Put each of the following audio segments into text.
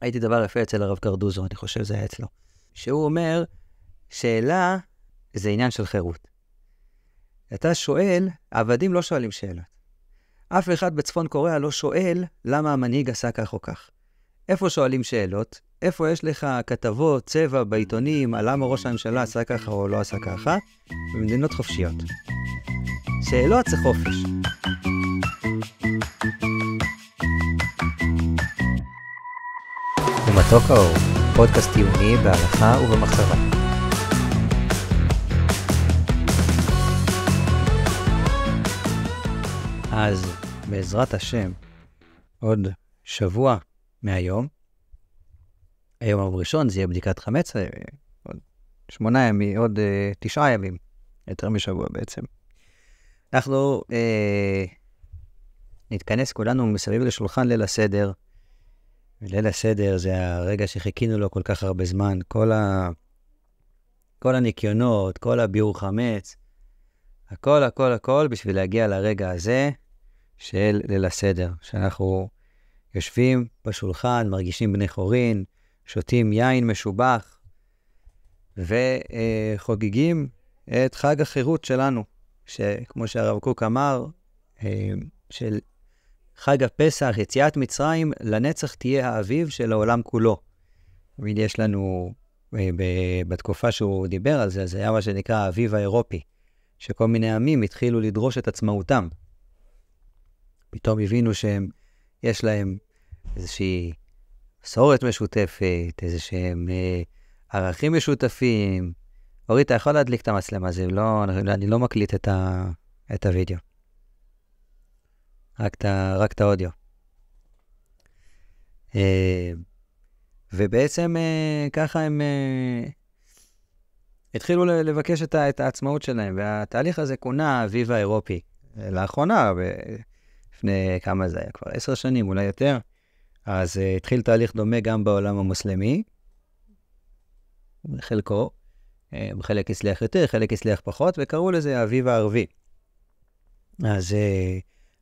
ראיתי דבר יפה אצל הרב קרדוזו, אני חושב זה היה אצלו, שהוא אומר, שאלה זה עניין של חירות. אתה שואל, העבדים לא שואלים שאלות. אף אחד בצפון קוריאה לא שואל למה המנהיג עשה כך או כך. איפה שואלים שאלות? איפה יש לך כתבות, צבע בעיתונים, על למה ראש הממשלה עשה ככה או לא עשה ככה? במדינות חופשיות. שאלות זה חופש. ומתוק האור, פודקאסט טיעוני בהלכה ובמחשבה. אז בעזרת השם, עוד שבוע מהיום, היום הראשון זה יהיה בדיקת חמץ, עוד 8 ימים, עוד 9 ימים, יותר משבוע בעצם. אנחנו נתכנס כולנו מסביב לשולחן ליל הסדר, וליל הסדר זה הרגע שחיכינו לו כל כך הרבה זמן, כל הניקיונות, כל הביאור חמץ, הכל בשביל להגיע לרגע הזה של ליל הסדר, שאנחנו יושבים בשולחן, מרגישים בני חורין, שותים יין משובח, וחוגגים את חג החירות שלנו, שכמו שהרב קוק אמר, של חג הפסח, יציאת מצרים, לנצח תהיה האביב של העולם כולו. תמיד יש לנו, בתקופה שהוא דיבר על זה, זה היה מה שנקרא האביב האירופי, שכל מיני עמים התחילו לדרוש את עצמאותם. פתאום הבינו שהם, יש להם איזושהי מסורת משותפת, איזשהם ערכים משותפים. אורית, אתה יכול להדליק את המצלמה, אני לא מקליט את הוידאו. רק את האודיו. ובעצם ככה הם התחילו לבקש את העצמאות שלהם, והתהליך הזה כונה האביב האירופי. לאחרונה, לפני כמה זה היה? כבר 10 שנים, אולי יותר. אז התחיל תהליך דומה גם בעולם המוסלמי, חלקו, חלק הצליח יותר, חלק הצליח פחות, וקראו לזה האביב הערבי. אז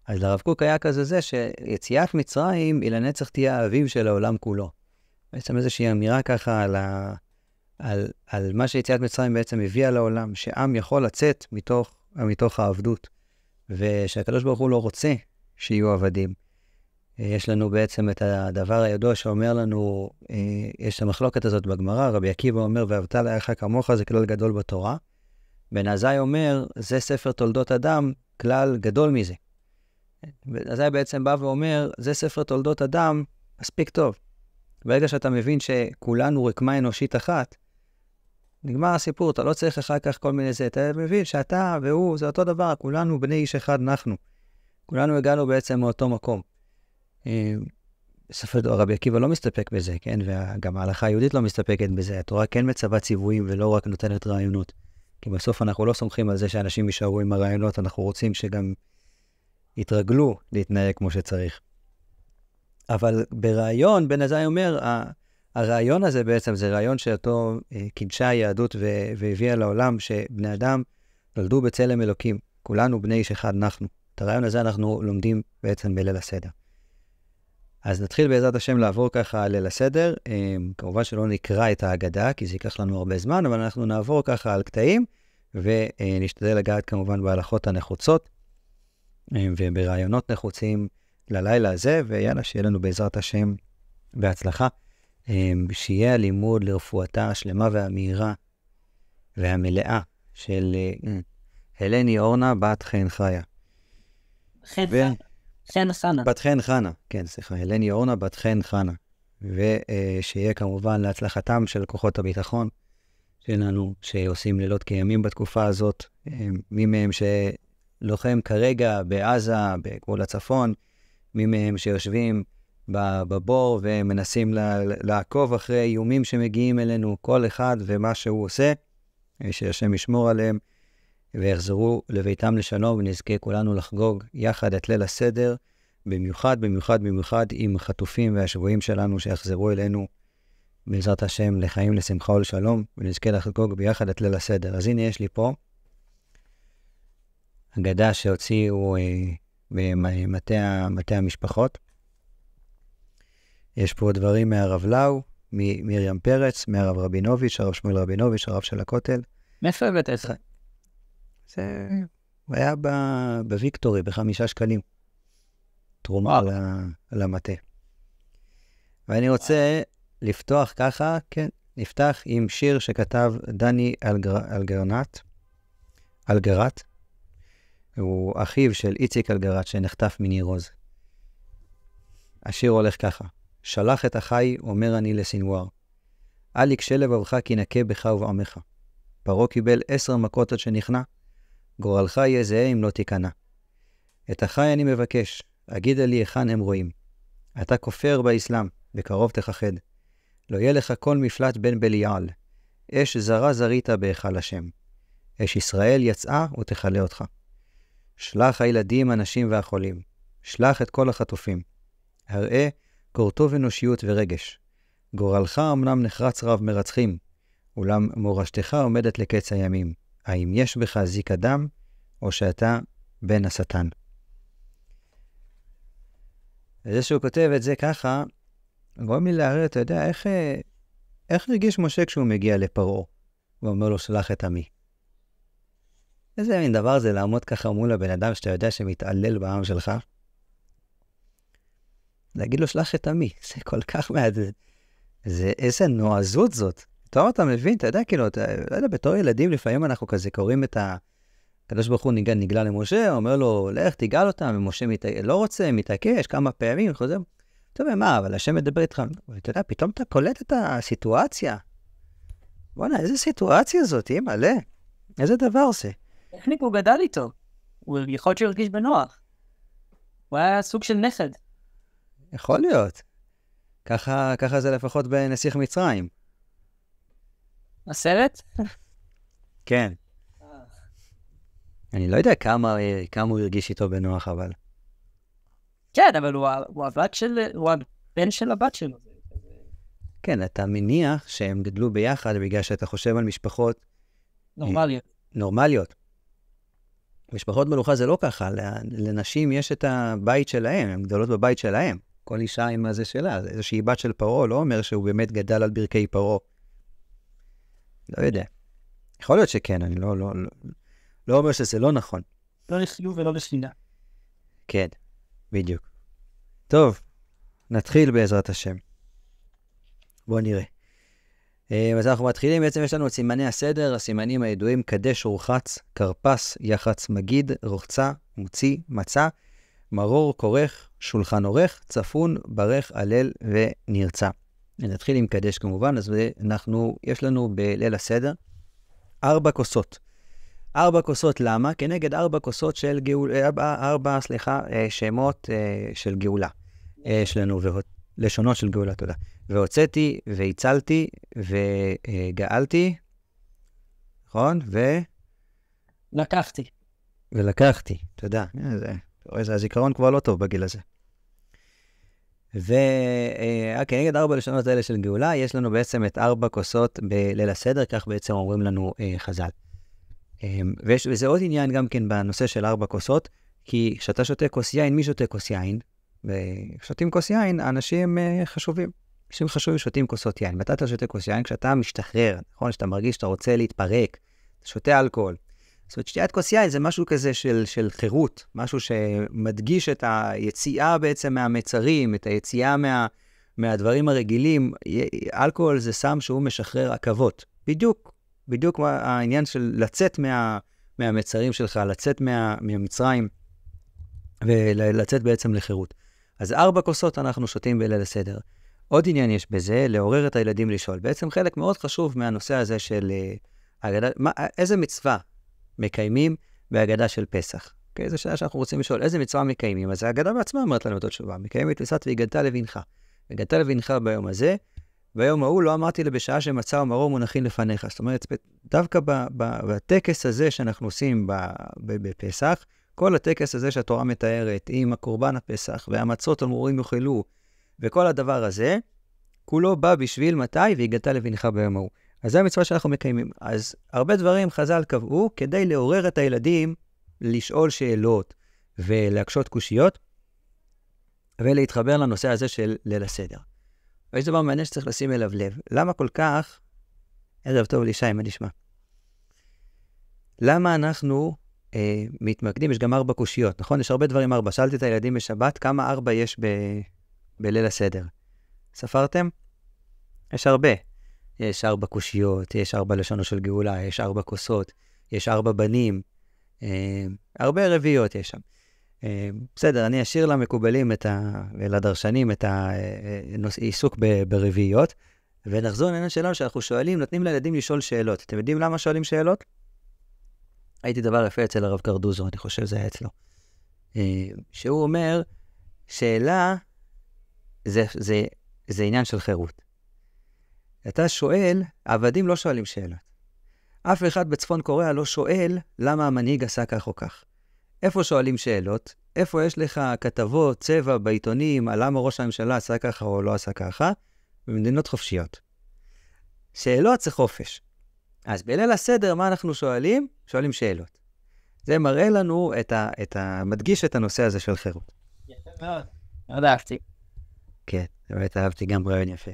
לרב קוק היה כזה זה שיציאת מצרים היא לנצח תהיה האביב של העולם כולו. בעצם איזושהי אמירה ככה על מה שיציאת מצרים בעצם הביאה לעולם, שעם יכול לצאת מתוך העבדות, ושהקדוש ברוך הוא לא רוצה שיהיו עבדים. יש לנו בעצם את הדבר הידוע שאומר לנו, יש המחלוקת הזאת בגמרא, רבי עקיבא אומר, ואהבת לרעך כמוך זה כלל גדול בתורה. בן עזאי אומר, זה ספר תולדות אדם, כלל גדול מזה. בן עזאי בעצם בא ואומר, זה ספר תולדות אדם, מספיק טוב. ברגע שאתה מבין שכולנו רקמה אנושית אחת, נגמר הסיפור, אתה לא צריך אחר כך כל מיני זה, אתה מבין שאתה והוא, זה אותו דבר, כולנו בני איש אחד אנחנו. כולנו הגענו בעצם מאותו מקום. בסופו של דבר רבי עקיבא לא מסתפק בזה, כן? וגם ההלכה היהודית לא מסתפקת בזה. התורה כן מצווה ציוויים ולא רק נותנת רעיונות. כי בסוף אנחנו לא סומכים על זה שאנשים יישארו עם הרעיונות, אנחנו רוצים שגם יתרגלו להתנהג כמו שצריך. אבל ברעיון, בן עזאי אומר, הרעיון הזה בעצם זה רעיון שאותו קידשה היהדות והביאה לעולם שבני אדם נולדו בצלם אלוקים. כולנו בני איש אחד אנחנו. את הרעיון הזה אנחנו לומדים בעצם בליל הסדר. אז נתחיל בעזרת השם לעבור ככה ליל הסדר. כמובן שלא נקרא את ההגדה, כי זה ייקח לנו הרבה זמן, אבל אנחנו נעבור ככה על קטעים, ונשתדל לגעת כמובן בהלכות הנחוצות, וברעיונות נחוצים ללילה הזה, ויאללה, שיהיה לנו בעזרת השם בהצלחה, שיהיה הלימוד לרפואתה השלמה והמהירה והמלאה של הלני אורנה בת חן חיה. חן חנה. בת חן חנה, כן, סליחה, הלני אורנה בת חן חנה. ושיהיה כמובן להצלחתם של כוחות הביטחון שלנו, שעושים לילות כימים בתקופה הזאת, מי מהם שלוחם כרגע בעזה, בגבול הצפון, מי מהם שיושבים בבור ומנסים לעקוב אחרי איומים שמגיעים אלינו, כל אחד ומה שהוא עושה, שהשם ישמור עליהם, ויחזרו לביתם לשלום, ונזכה כולנו לחגוג יחד את ליל הסדר, במיוחד עם החטופים והשבויים שלנו שיחזרו אלינו בעזרת השם לחיים, לשמחה ולשלום, ונזכה לחגוג ביחד את ליל הסדר. אז הנה יש לי פה אגדה שהוציאו במטה המשפחות, יש פה דברים מהרב לאו, מרים פרץ, מהרב רבינוביץ', הרב שמואל רבינוביץ', הרב של הכותל. מאיפה הבאת את זה? זה היה בוויקטורי, ב5 שקלים. תרומה על המטה. ואני רוצה לפתוח ככה, כן, נפתח עם שיר שכתב דני אלגרט. הוא אחיו של איציק אלגרט שנחטף מניר עוז. השיר הולך ככה: שלח את אחי, אומר אני לסנוואר. אל יקשה לבבך כי נקה בך ובעמך. פרעה קיבל 10 מכות עד שנכנע, גורלך יהיה זהה אם לא תיכנע. את אחי אני מבקש, אגידה לי היכן הם רואים. אתה כופר באסלאם, בקרוב תכחד. לא יהיה לך כל מפלט בן בליעל. אש זרה זרית בהיכל השם. אש ישראל יצאה ותכלה אותך. שלח הילדים, הנשים והחולים. שלח את כל החטופים. הראה קורטוב אנושיות ורגש. גורלך אמנם נחרץ רב מרצחים, אולם מורשתך עומדת לקץ הימים. האם יש בך זיק אדם, או שאתה בן השטן? וזה שהוא כותב את זה ככה, גורם לי להראה, אתה יודע, איך הרגיש משה כשהוא מגיע לפרעה, ואומר לו שלח את עמי. איזה מין דבר זה לעמוד ככה מול הבן אדם שאתה יודע שמתעלל בעם שלך? להגיד לו שלח את עמי, זה כל כך מעדד. איזה נועזות זאת. אתה מבין, אתה יודע, כאילו, אתה יודע, בתור ילדים לפעמים אנחנו כזה קוראים את הקדוש ברוך הוא נגלה למשה, אומר לו, לך תיגל אותם, ומשה לא רוצה, מתעקש כמה פעמים, חוזר. טוב, מה, אבל השם מדבר איתך. ואתה יודע, פתאום אתה קולט את הסיטואציה. בוא'נה, איזה סיטואציה זאת, מלא. איזה דבר זה. טכניק הוא גדל איתו. הוא יכול להיות שהרגיש בנוח. הוא היה סוג של נכד. יכול להיות. ככה זה לפחות בנסיך מצרים. הסרט? כן. אני לא יודע כמה הוא הרגיש איתו בנוח, אבל... כן, אבל הוא הבן של הבת שלו. כן, אתה מניח שהם גדלו ביחד בגלל שאתה חושב על משפחות... נורמליות. משפחות מלוכה זה לא ככה, לנשים יש את הבית שלהם, הן גדולות בבית שלהם. כל אישה עם הזה שלה, איזושהי בת של פרעה לא אומר שהוא באמת גדל על ברכי פרעה. לא יודע. יכול להיות שכן, אני לא אומר שזה לא נכון. לא לחיוב ולא לשלילה. כן, בדיוק. טוב, נתחיל בעזרת השם. בואו נראה. אז אנחנו מתחילים, בעצם יש לנו את סימני הסדר, הסימנים הידועים, קדש, רוחץ, קרפס, יחץ, מגיד, רוחצה, מוציא, מצה, מרור, כורך, שולחן עורך, צפון, ברך, הלל ונרצה. נתחיל עם קדש כמובן, אז יש לנו בליל הסדר 4 כוסות. 4 כוסות למה? כנגד 4 כוסות של גאולה, 4 שמות של גאולה. יש לנו לשונות של גאולה, תודה. והוצאתי, והצלתי, וגאלתי, נכון? ולקחתי, תודה. זה הזיכרון כבר לא טוב בגיל הזה. וכנגד 4 לשונות האלה של גאולה, יש לנו בעצם את 4 כוסות בליל הסדר, כך בעצם אומרים לנו חז"ל. וזה עוד עניין גם כן בנושא של 4 כוסות, כי כשאתה שותה כוס יין, מי שותה כוס יין? ושותים כוס יין, האנשים חשובים. אנשים חשובים שותים כוסות יין. מתי אתה שותה כוס יין? כשאתה משתחרר, נכון? כשאתה מרגיש שאתה רוצה להתפרק, אתה שותה אלכוהול. זאת אומרת, שתיית כוס יין זה משהו כזה של חירות, משהו שמדגיש את היציאה בעצם מהמצרים, את היציאה מהדברים הרגילים. אלכוהול זה סם שהוא משחרר עכבות. בדיוק העניין של לצאת מהמצרים שלך, לצאת מהמצרים, ולצאת בעצם לחירות. אז 4 כוסות אנחנו שותים בליל הסדר. עוד עניין יש בזה, לעורר את הילדים לשאול. בעצם חלק מאוד חשוב מהנושא הזה של איזה מצווה מקיימים בהגדה של פסח. Okay, זו שאלה שאנחנו רוצים לשאול, איזה מצווה מקיימים? אז ההגדה בעצמה אומרת לנו את התשובה. מקיימים את מצוות והגדת לבנך. והגדת לבנך ביום הזה, ביום ההוא לא אמרתי לבשעה שמצה ומרור מונחים לפניך. זאת אומרת, דווקא בטקס הזה שאנחנו עושים בפסח, כל הטקס הזה שהתורה מתארת, עם הקורבן הפסח והמצות המרורים יאכלו, וכל הדבר הזה, כולו בא בשביל מתי והגדת לבנך ביום ההוא. אז זו המצווה שאנחנו מקיימים. אז הרבה דברים חז"ל קבעו כדי לעורר את הילדים לשאול שאלות ולהקשות קושיות, ולהתחבר לנושא הזה של ליל הסדר. ויש דבר מעניין שצריך לשים אליו לב. למה כל כך, ערב טוב לישי, מה נשמע? למה אנחנו מתמקדים, יש גם 4 קושיות, נכון? יש הרבה דברים 4. שאלתי את הילדים בשבת, כמה 4 יש בליל הסדר? ספרתם? יש הרבה. יש 4 קושיות, יש 4 לשונו של גאולה, יש 4 כוסות, יש 4 בנים, הרבה רביעיות יש שם. בסדר, אני אשאיר למקובלים ולדרשנים את העיסוק ברביעיות, ונחזור לעניין שלנו שאנחנו שואלים, נותנים לילדים לשאול שאלות. אתם יודעים למה שואלים שאלות? הייתי דבר יפה אצל הרב קרדוזו, אני חושב זה היה אצלו. שהוא אומר, שאלה זה עניין של חירות. אתה שואל, עבדים לא שואלים שאלות. אף אחד בצפון קוריאה לא שואל למה המנהיג עשה כך או כך. איפה שואלים שאלות? איפה יש לך כתבות, צבע בעיתונים, על למה ראש הממשלה עשה ככה או לא עשה ככה? במדינות חופשיות. שאלות זה חופש. אז בליל הסדר, מה אנחנו שואלים? שואלים שאלות. זה מראה לנו מדגיש את הנושא הזה של חירות. יפה מאוד. מאוד אהבתי. כן, באמת אהבתי גם רעיון יפה.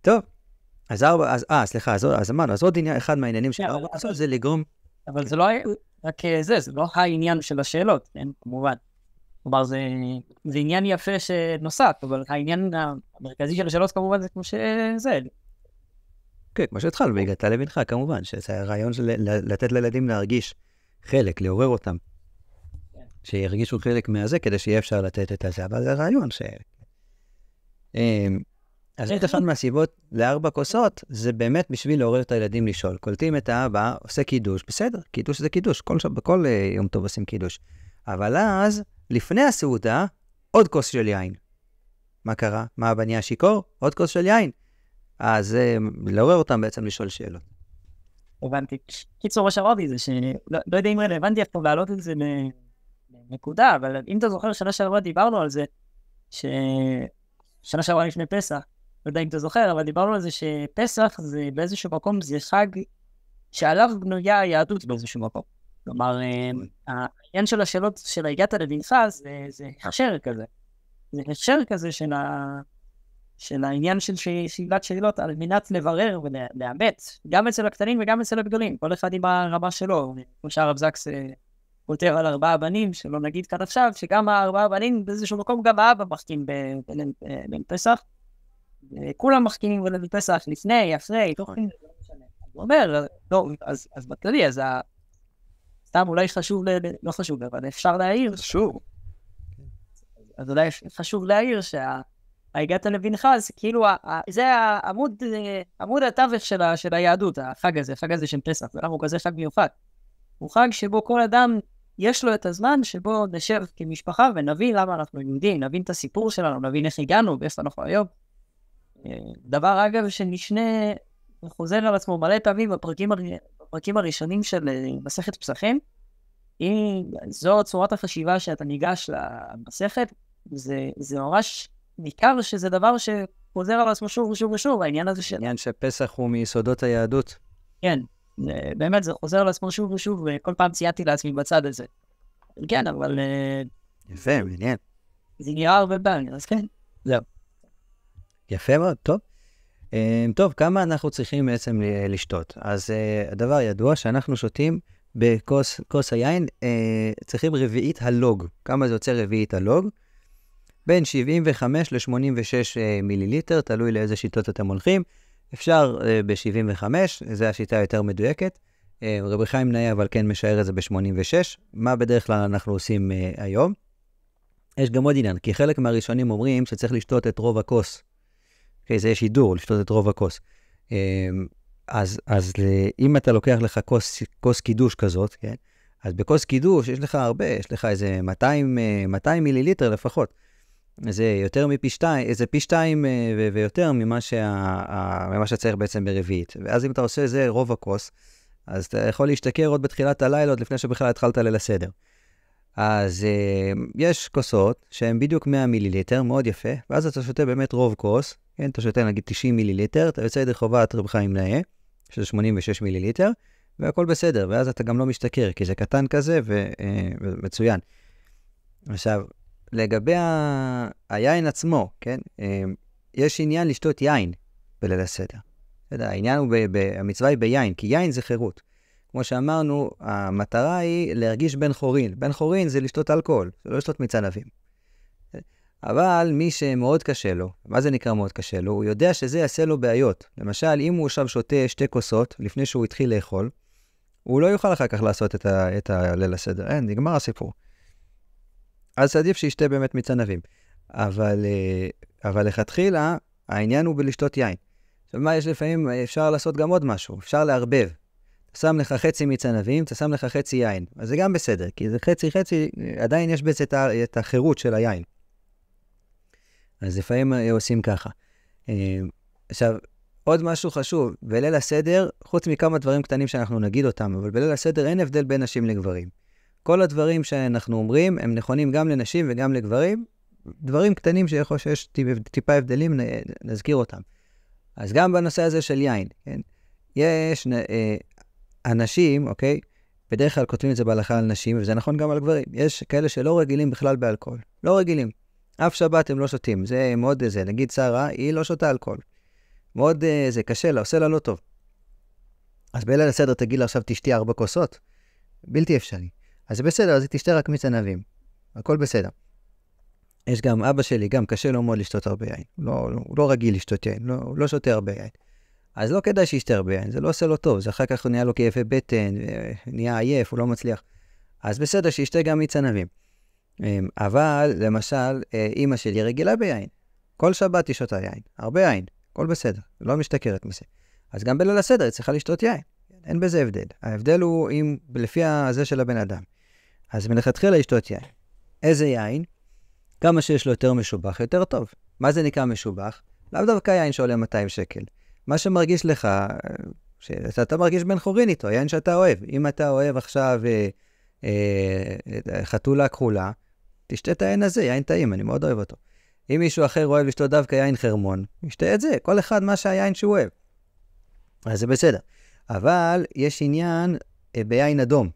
טוב, אז אמרנו, אז עוד עניין, אחד מהעניינים של 4 קוסות זה לגרום... אבל זה לא רק זה לא העניין של השאלות, כן? כמובן. כלומר, זה עניין יפה שנוסף, אבל העניין המרכזי של השאלות כמובן זה כמו שזה. כן, כמו שהתחלנו, והגעת לבנך, כמובן, שזה הרעיון של לתת לילדים להרגיש חלק, לעורר אותם. שירגישו חלק מהזה, כדי שיהיה אפשר לתת את הזה, אבל זה הרעיון ש... אז את אחד מהסיבות ל4 כוסות, זה באמת בשביל לעורר את הילדים לשאול. קולטים את האבא, עושה קידוש, בסדר, קידוש זה קידוש, בכל יום טוב עושים קידוש. אבל אז, לפני הסעודה, עוד כוס של יין. מה קרה? מה אבא נהיה שיכור? עוד כוס של יין. אז לעורר אותם בעצם לשאול שאלות. הבנתי. קיצור, מה שאמרתי זה לא יודע אם רלוונטי אף פעם להעלות את זה לנקודה, אבל אם אתה זוכר, שנה שעברה דיברנו על זה, שנה שעברה לפני פסח, לא יודע אם אתה זוכר, אבל דיברנו על זה שפסח זה באיזשהו מקום, זה חג שעליו בנויה היהדות באיזשהו מקום. כלומר, העניין של השאלות של הגעת לבנך זה הכשר כזה. זה הכשר כזה של העניין של שאלת שאלות על מנת לברר ולאמת, גם אצל הקטנים וגם אצל הגדולים, כל אחד עם הרמה שלו. כמו שהרב זקס כותב על 4 בנים, שלא נגיד כאן עכשיו, שגם 4 בנים באיזשהו מקום, גם האבא מחכים בליל פסח, כולם מחכימים בליל פסח לפני, אחרי, תוכן, זה לא משנה. הוא אומר, לא, אז בכללי, אז סתם אולי חשוב, לא חשוב, אבל אפשר להעיר. חשוב. אז אולי חשוב להעיר הגעת לבנך, אז כאילו, זה עמוד התווך של היהדות, החג הזה של פסח, ואנחנו כזה חג מיוחד. הוא חג שבו כל אדם יש לו את הזמן שבו נשב כמשפחה ונבין למה אנחנו יהודים, נבין את הסיפור שלנו, נבין איך הגענו ואיפה אנחנו היום. דבר אגב שנשנה וחוזר על עצמו מלא פעמים בפרקים הראשונים של מסכת פסחים, זו צורת החשיבה שאתה ניגש למסכת, זה ממש ניכר שזה דבר שחוזר על עצמו שוב ושוב ושוב, העניין הזה של... העניין שפסח הוא מיסודות היהדות. כן, באמת זה חוזר על עצמו שוב ושוב, וכל פעם צייתי לעצמי בצד הזה. כן, אבל... יפה, מעניין. זה נראה הרבה פעמים, אז כן, זהו. יפה מאוד, טוב. טוב, כמה אנחנו צריכים בעצם לשתות? אז הדבר ידוע שאנחנו שותים בכוס היין, צריכים רביעית הלוג. כמה זה יוצא רביעית הלוג? בין 75 ל-86 מיליליטר, תלוי לאיזה שיטות אתם הולכים. אפשר ב-75, זו השיטה יותר מדויקת. רבי חיים נאה אבל כן משער את זה ב-86. מה בדרך כלל אנחנו עושים היום? יש גם עוד עניין, כי חלק מהראשונים אומרים שצריך לשתות את רוב הכוס. זה יש הידור, לשתות את רוב הכוס. אז אם אתה לוקח לך כוס קידוש כזאת, כן? אז בכוס קידוש יש לך הרבה, יש לך איזה 200 מיליליטר לפחות. זה יותר מפי 2, זה פי 2 ויותר ממה שצריך בעצם ברביעית. ואז אם אתה עושה זה רוב הכוס, אז אתה יכול להשתכר עוד בתחילת הלילה, עוד לפני שבכלל התחלת ליל הסדר. אז יש כוסות שהן בדיוק 100 מיליליטר, מאוד יפה, ואז אתה שותה באמת רוב כוס, כן, אתה שותה נגיד 90 מיליליטר, אתה יוצא ידי חובת רבי חיים נאה, של 86 מיליליטר, והכל בסדר, ואז אתה גם לא משתכר, כי זה קטן כזה ומצוין. עכשיו, לגבי היין עצמו, כן, יש עניין לשתות יין בליל הסדר. העניין הוא, המצווה היא ביין, כי יין זה חירות. כמו שאמרנו, המטרה היא להרגיש בן חורין. בן חורין זה לשתות אלכוהול, זה לא לשתות מיץ ענבים. אבל מי שמאוד קשה לו, מה זה נקרא מאוד קשה לו? הוא יודע שזה יעשה לו בעיות. למשל, אם הוא עכשיו שותה 2 כוסות לפני שהוא התחיל לאכול, הוא לא יוכל אחר כך לעשות את הליל הסדר. אין, נגמר הסיפור. אז עדיף שישתה באמת מיץ ענבים. אבל לכתחילה, העניין הוא בלשתות יין. עכשיו, מה יש לפעמים? אפשר לעשות גם עוד משהו. אפשר לערבב. אתה שם לך חצי מיץ ענבים, אתה שם לך חצי יין. אז זה גם בסדר, כי זה חצי, עדיין יש בזה את החירות של היין. אז לפעמים עושים ככה. עכשיו, עוד משהו חשוב, בליל הסדר, חוץ מכמה דברים קטנים שאנחנו נגיד אותם, אבל בליל הסדר אין הבדל בין נשים לגברים. כל הדברים שאנחנו אומרים, הם נכונים גם לנשים וגם לגברים, דברים קטנים שיכול שיש טיפה הבדלים, נזכיר אותם. אז גם בנושא הזה של יין, כן? יש אנשים, אוקיי? בדרך כלל כותבים את זה בהלכה על נשים, וזה נכון גם על גברים. יש כאלה שלא רגילים בכלל באלכוהול. לא רגילים. אף שבת הם לא שותים. זה מאוד זה. נגיד שרה, היא לא שותה אלכוהול. מאוד זה קשה לה, עושה לה לא טוב. אז בליל הסדר תגיד לה עכשיו תשתי 4 כוסות. בלתי אפשרי. אז זה בסדר, אז היא תשתה רק מיץ ענבים. הכל בסדר. יש גם אבא שלי, גם קשה לו מאוד לשתות הרבה יין. הוא לא רגיל לשתות יין, לא שותה הרבה יין. אז לא כדאי שישתה הרבה יין, זה לא עושה לו טוב. זה אחר כך הוא נהיה לו כאבי בטן, נהיה עייף, הוא לא מצליח. אז בסדר שישתה גם מיץ ענבים. אבל, למשל, אמא שלי רגילה ביין. כל שבת היא שותה יין, הרבה יין, הכל בסדר, לא משתכרת מזה. אז גם בליל הסדר היא צריכה לשתות יין. אין בזה הבדל. ההבדל הוא לפי הזה של הבן אדם. אז מלכתחילה לשתות יין. איזה יין? כמה שיש לו יותר משובח, יותר טוב. מה זה נקרא משובח? לאו דווקא יין שעולה 200 שקל. מה שמרגיש לך, שאתה מרגיש בן חורין איתו, יין שאתה אוהב. אם אתה אוהב עכשיו חתולה כחולה, תשתה את היין הזה, יין טעים, אני מאוד אוהב אותו. אם מישהו אחר אוהב לשתות דווקא יין חרמון, ישתה את זה, כל אחד מה שהיין שהוא אוהב. אז זה בסדר. אבל יש עניין ביין אדום.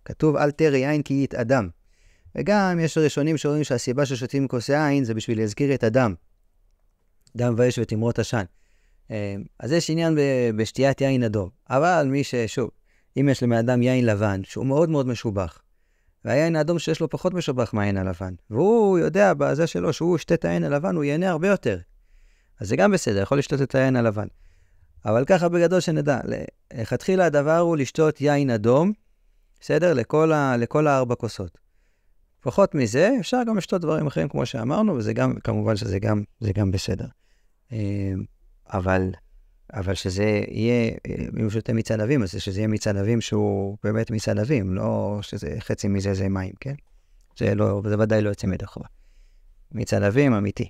כתוב אל תרי יין כי יתאדם. וגם יש ראשונים שאומרים שהסיבה ששותים כוס יין זה בשביל להזכיר את הדם. דם ואש ותמרות עשן. אז יש עניין בשתיית יין אדום. אבל מי ששוב, אם יש למאדם יין לבן, שהוא מאוד מאוד משובח, והיין האדום שיש לו פחות משובח מהיין הלבן, והוא יודע בזה שלו שהוא ישתה את היין הלבן, הוא ייהנה הרבה יותר. אז זה גם בסדר, יכול לשתות את היין הלבן. אבל ככה בגדול שנדע, לכתחילה הדבר הוא לשתות יין אדום, בסדר? לכל 4 כוסות. פחות מזה, אפשר גם לשתות דברים אחרים כמו שאמרנו, וזה גם, כמובן שזה גם בסדר. אבל שזה יהיה, אם הוא שותה מיץ ענבים, אז שזה יהיה מיץ ענבים שהוא באמת מיץ ענבים, לא שזה חצי מזה זה מים, כן? זה ודאי לא יוצא מדי חובה. מיץ ענבים אמיתי.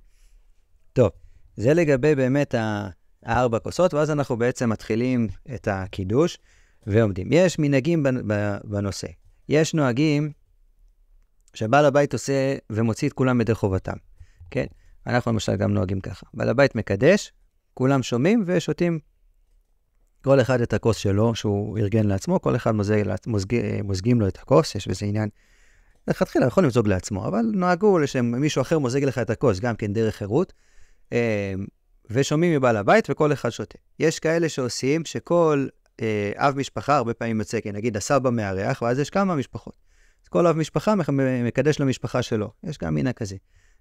טוב, זה לגבי באמת 4 כוסות, ואז אנחנו בעצם מתחילים את הקידוש ועומדים. יש מנהגים בנושא. יש נוהגים שבעל הבית עושה ומוציא את כולם מדי חובתם, כן? אנחנו למשל גם נוהגים ככה. בעל הבית מקדש, כולם שומעים ושותים כל אחד את הכוס שלו, שהוא ארגן לעצמו, כל אחד מוזגים לו את הכוס, יש בזה עניין. לכתחילה יכול למזוג לעצמו, אבל נוהגו מישהו אחר מוזג לך את הכוס, גם כן דרך חירות, ושומעים מבעל הבית וכל אחד שותה. יש כאלה שעושים שכל אב משפחה, הרבה פעמים יוצא, נגיד הסבא מארח, ואז יש כמה משפחות. אז כל אב משפחה מקדש למשפחה שלו, יש גם מינה כזה.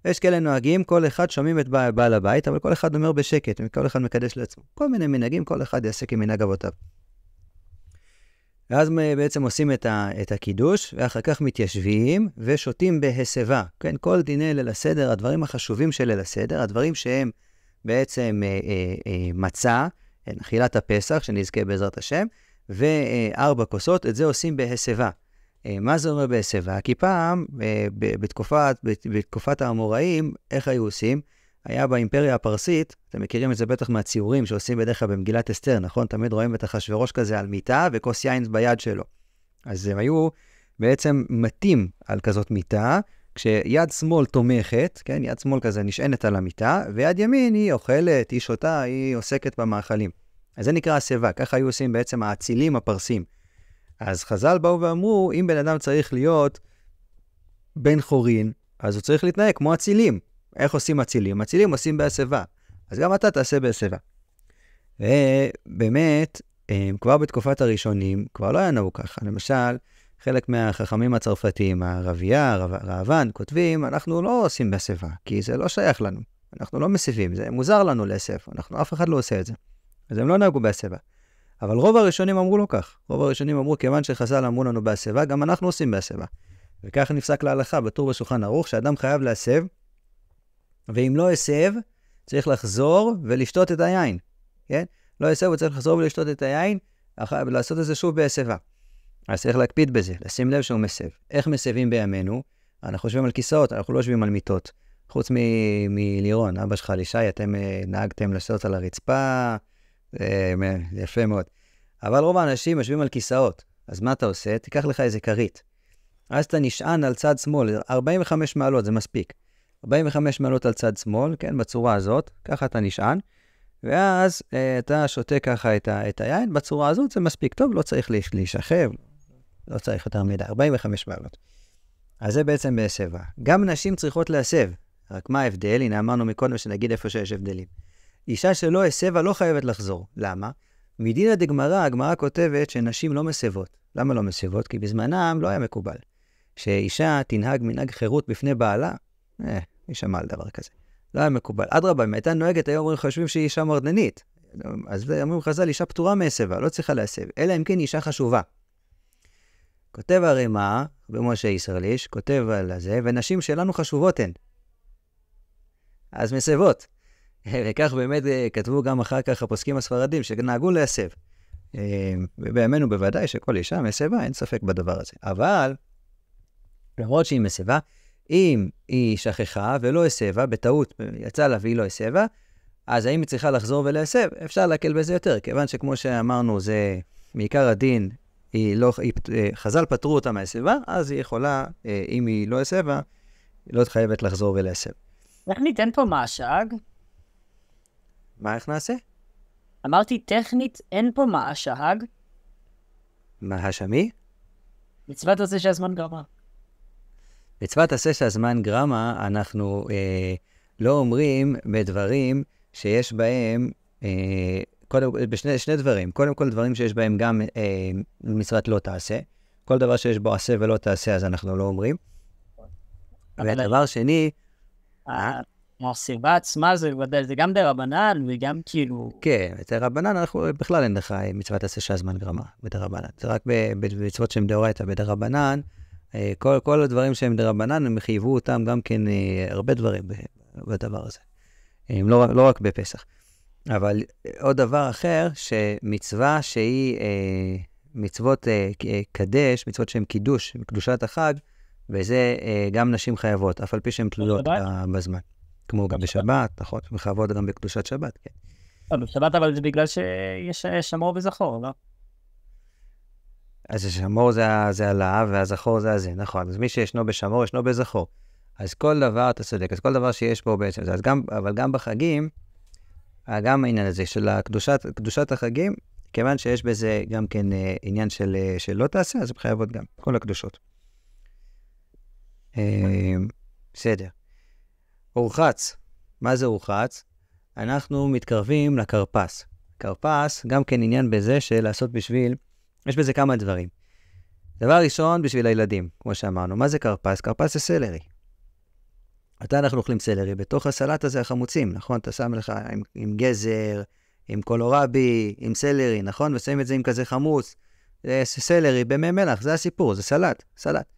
יש כאלה נוהגים, כל אחד שומעים את בעל הבית, אבל כל אחד אומר בשקט, וכל אחד מקדש לעצמו. כל מיני מנהגים, כל אחד יעשה כמנהג אבותיו. ואז בעצם עושים את הקידוש, ואחר כך מתיישבים ושותים בהסבה. כן, כל דיני ליל הסדר, הדברים החשובים של ליל הסדר, הדברים שהם בעצם מצה, אכילת הפסח, שנזכה בעזרת השם, ו4 כוסות, את זה עושים בהסבה. מה זה אומר בהסבה? כי פעם, בתקופת האמוראים, איך היו עושים? היה באימפריה הפרסית, אתם מכירים את זה בטח מהציורים שעושים בדרך כלל במגילת אסתר, נכון? תמיד רואים את אחשוורוש כזה על מיטה וכוס יין ביד שלו. אז הם היו בעצם מתים על כזאת מיטה, כשיד שמאל תומכת, כן? יד שמאל כזה נשענת על המיטה, ויד ימין היא אוכלת, היא שותה, היא עוסקת במאכלים. אז זה נקרא הסבה, ככה היו עושים בעצם האצילים הפרסים. אז חז"ל באו ואמרו, אם בן אדם צריך להיות בן חורין, אז הוא צריך להתנהג כמו אצילים. איך עושים אצילים? אצילים עושים בהסבה. אז גם אתה תעשה בשיבה. ובאמת, כבר בתקופת הראשונים, כבר לא היה נהוג ככה. למשל, חלק מהחכמים הצרפתיים, הרבייה, ראב"ן, כותבים, אנחנו לא עושים בשיבה, כי זה לא שייך לנו. אנחנו לא מסיבים, זה מוזר לנו להסב, אף אחד לא עושה את זה. אז הם לא נהגו בשיבה. אבל רוב הראשונים אמרו לא כך. רוב הראשונים אמרו, כיוון שחז"ל אמרו לנו בשיבה, גם אנחנו עושים בשיבה. וכך נפסק להלכה בטור בשולחן ערוך, שאדם חייב להסב, ואם לא הסב, צריך לחזור ולשתות את היין. כן? לא הסב, הוא צריך לחזור ולשתות את היין, ולעשות את זה שוב בשיבה. אז צריך להקפיד בזה, לשים לב שהוא מסב. איך מסבים בימינו? אנחנו חושבים על כיסאות, אנחנו לא יושבים על מיטות. חוץ מלירון, אבא שלך, לישי, אתם נהגתם לשתות על הרצפה, יפה מאוד. אבל רוב האנשים יושבים על כיסאות. אז מה אתה עושה? תיקח לך איזה כרית. אז אתה נשען על צד שמאל, 45 מעלות, זה מספיק. 45 מעלות על צד שמאל, כן, בצורה הזאת, ככה אתה נשען, ואז אתה שותה ככה את היין, בצורה הזאת זה מספיק טוב, לא צריך להישכב, לא צריך יותר מדי, 45 מעלות. אז זה בעצם בשיבה. גם נשים צריכות להסב, רק מה ההבדל? הנה אמרנו מקודם שנגיד איפה שיש הבדלים. אישה שלא הסבה לא חייבת לחזור. למה? מדינא דגמרא, הגמרא כותבת שנשים לא מסבות. למה לא מסבות? כי בזמנם לא היה מקובל. שאישה תנהג מנהג חירות בפני בעלה, מי שמע על דבר כזה. לא היה מקובל. אדרבה, אם הייתה נוהגת, היום חושבים שהיא אישה מרדנית. אז אומרים חז"ל, אישה פטורה מהסבה, לא צריכה להסב. אלא אם כן אישה חשובה. כותב הרמ"א, במשה ישרליש, כותב על זה, ונשים שלנו חשובות הן. אז מסבות. וכך באמת כתבו גם אחר כך הפוסקים הספרדים, שנהגו להסב. ובימינו בוודאי שכל אישה מסבה, אין ספק בדבר הזה. אבל, למרות שהיא מסבה, אם היא שכחה ולא הסבה, בטעות יצא לה והיא לא הסבה, אז האם היא צריכה לחזור ולהסב? אפשר להקל בזה יותר, כיוון שכמו שאמרנו, זה מעיקר הדין, חז"ל פטרו אותה מהסבה, אז היא יכולה, אם היא לא הסבה, לא חייבת לחזור ולהסב. איך ניתן פה מאשג? מה, איך נעשה? אמרתי, טכנית, אין פה מאשג. מה, השמי? מצוות עשה שהזמן גרמה. מצוות עשה שהזמן גרמה, אנחנו לא אומרים בדברים שיש בהם, בשני דברים. קודם כל דברים שיש בהם גם מצוות לא תעשה. כל דבר שיש בו עשה ולא תעשה, אז אנחנו לא אומרים. ודבר שני, הסיבה עצמה זה גם דרבנן וגם כאילו... כן, דרבנן אנחנו בכלל אין לך מצוות עשה שהזמן גרמה בדרבנן. זה רק במצוות שהן דאורייתא בדרבנן, כל הדברים שהם דרבנן, הם חייבו אותם גם כן הרבה דברים בדבר הזה. לא רק בפסח. אבל עוד דבר אחר, שמצווה שהיא מצוות קדש, מצוות שהן קידוש, קדושת החג, וזה גם נשים חייבות, אף על פי שהן תלויות בזמן. כמו גם בשבת, נכון? וחייבות גם בקדושת שבת, כן. בשבת אבל זה בגלל שיש שמור וזכור, לא? אז השמור זה הלאה, והזכור זה הזה, נכון. אז מי שישנו בשמור, ישנו בזכור. אז כל דבר, אתה צודק, אז כל דבר שיש פה בעצם, אבל גם בחגים, גם העניין הזה של קדושת החגים, כיוון שיש בזה גם כן עניין של לא תעשה, אז חייבות גם, כל הקדושות. בסדר. אורחץ. מה זה אורחץ? אנחנו מתקרבים לקרפס. קרפס, גם כן עניין בזה של לעשות בשביל, יש בזה כמה דברים. דבר ראשון, בשביל הילדים, כמו שאמרנו. מה זה קרפס? קרפס זה סלרי. אתה אנחנו אוכלים סלרי, בתוך הסלט הזה החמוצים, נכון? אתה שם לך עם גזר, עם קולורבי, עם סלרי, נכון? ושמים את זה עם כזה חמוץ. זה סלרי במי מלח, זה הסיפור, זה סלט.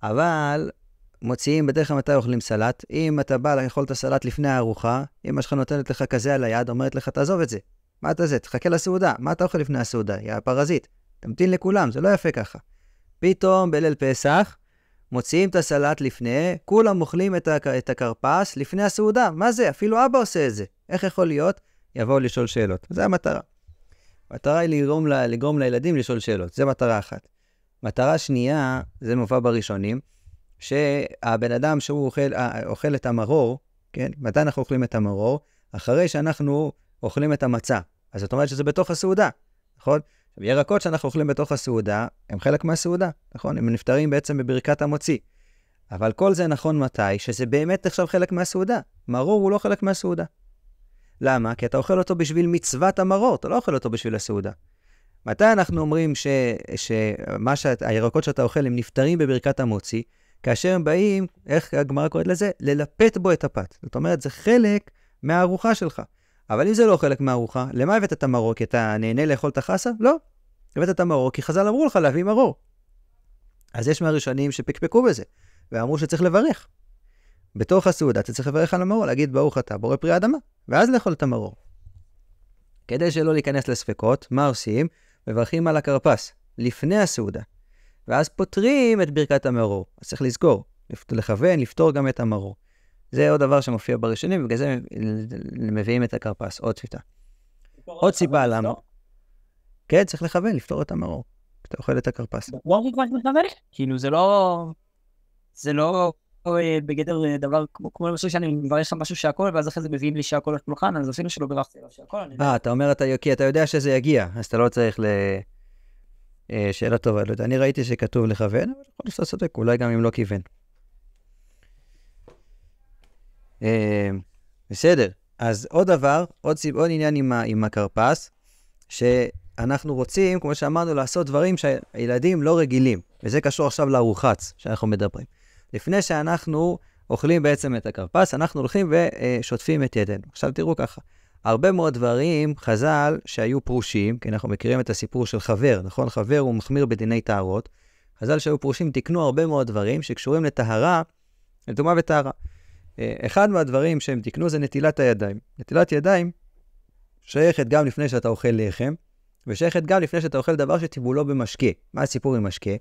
אבל מוציאים בדרך כלל מתי אוכלים סלט. אם אתה בא לאכול את הסלט לפני הארוחה, אמא שלך נותנת לך כזה על היד, אומרת לך, תעזוב את זה. מה אתה זה? תחכה לסעודה. מה אתה אוכל לפני הסעודה? יא פרזיט. תמתין לכולם, זה לא יפה ככה. פתאום בליל פסח, מוציאים את הסלט לפני, כולם אוכלים את הקרפס לפני הסעודה. מה זה? אפילו אבא עושה את זה. איך יכול להיות? יבואו לשאול שאלות. זה המטרה. המטרה היא לגרום לילדים לשאול שאלות. זה מטרה אחת. מטרה שנייה, זה מובא בראשונים, שהבן אדם שהוא אוכל את המרור, כן? מתי אנחנו אוכלים את המרור? אחרי שאנחנו אוכלים את המצה. אז זאת אומרת שזה בתוך הסעודה, נכון? ירקות שאנחנו אוכלים בתוך הסעודה, הם חלק מהסעודה, נכון? הם נפטרים בעצם בברכת המוציא. אבל כל זה נכון מתי? שזה באמת עכשיו חלק מהסעודה. מרור הוא לא חלק מהסעודה. למה? כי אתה אוכל אותו בשביל מצוות המרור, אתה לא אוכל אותו בשביל הסעודה. מתי אנחנו אומרים הירקות שאתה אוכל הם נפטרים בברכת המוציא, כאשר הם באים, איך הגמרא קוראת לזה? ללפת בו את הפת. זאת אומרת, זה חלק מהארוחה שלך. אבל אם זה לא חלק מהארוחה, למה הבאת את המרור? כי אתה נהנה לאכול את החסה? לא. הבאת את המרור, כי חז"ל אמרו לך להביא מרור. אז יש מהראשונים שפקפקו בזה, ואמרו שצריך לברך. בתוך הסעודה אתה צריך לברך על המרור, להגיד ברוך אתה, בורא פרי האדמה, ואז לאכול את המרור. כדי שלא להיכנס לספקות, מה עושים? מברכים על הכרפס, לפני הסעודה. ואז פותרים את ברכת המרור. אז צריך לזכור, לכוון, לפתור גם את המרור. זה עוד דבר שמופיע בראשונים, ובגלל זה מביאים את הכרפס, עוד שיטה. עוד סיבה למה. כן, צריך לכוון, לפתור את המרור. אתה אוכל את הכרפס. כאילו זה לא בגדר דבר, כמו למשל שאני מברך משהו שהכל, ואז אחרי זה מביאים לי שהכל לשולחן, אז אפילו שלא בירכתי לו שהכל. אתה אומר, כי אתה יודע שזה יגיע, אז אתה לא צריך שאלה טובה, לא יודע, אני ראיתי שכתוב לכוון, אבל יכול להיות צודק, אולי גם אם לא כיוון. בסדר, אז עוד דבר, עוד עניין עם הכרפס, שאנחנו רוצים, כמו שאמרנו, לעשות דברים שהילדים לא רגילים, וזה קשור עכשיו לארוחץ שאנחנו מדברים. לפני שאנחנו אוכלים בעצם את הכרפס, אנחנו הולכים ושוטפים את ידינו. עכשיו תראו ככה, הרבה מאוד דברים, חז"ל שהיו פרושים, כי אנחנו מכירים את הסיפור של חבר, נכון? חבר הוא מחמיר בדיני טהרות. חז"ל שהיו פרושים תקנו הרבה מאוד דברים שקשורים לטהרה, לטומאה וטהרה. אחד מהדברים שהם תקנו זה נטילת הידיים. נטילת ידיים שייכת גם לפני שאתה אוכל לחם, ושייכת גם לפני שאתה אוכל דבר שטיבולו במשקה. מה הסיפור עם משקה?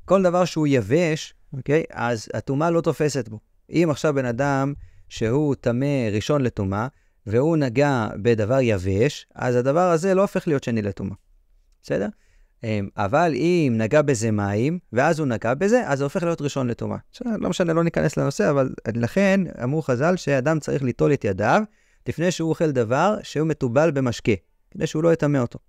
כל דבר שהוא יבש, אוקיי? אז הטומאה לא תופסת בו. אם עכשיו בן אדם שהוא טמא ראשון לטומאה, והוא נגע בדבר יבש, אז הדבר הזה לא הופך להיות שני לטומאה. בסדר? אבל אם נגע בזה מים, ואז הוא נגע בזה, אז זה הופך להיות ראשון לטומאה. לא משנה, לא ניכנס לנושא, אבל לכן אמרו חז"ל שאדם צריך ליטול את ידיו, לפני שהוא אוכל דבר שהוא מטובל במשקה, כדי שהוא לא יטמא אותו.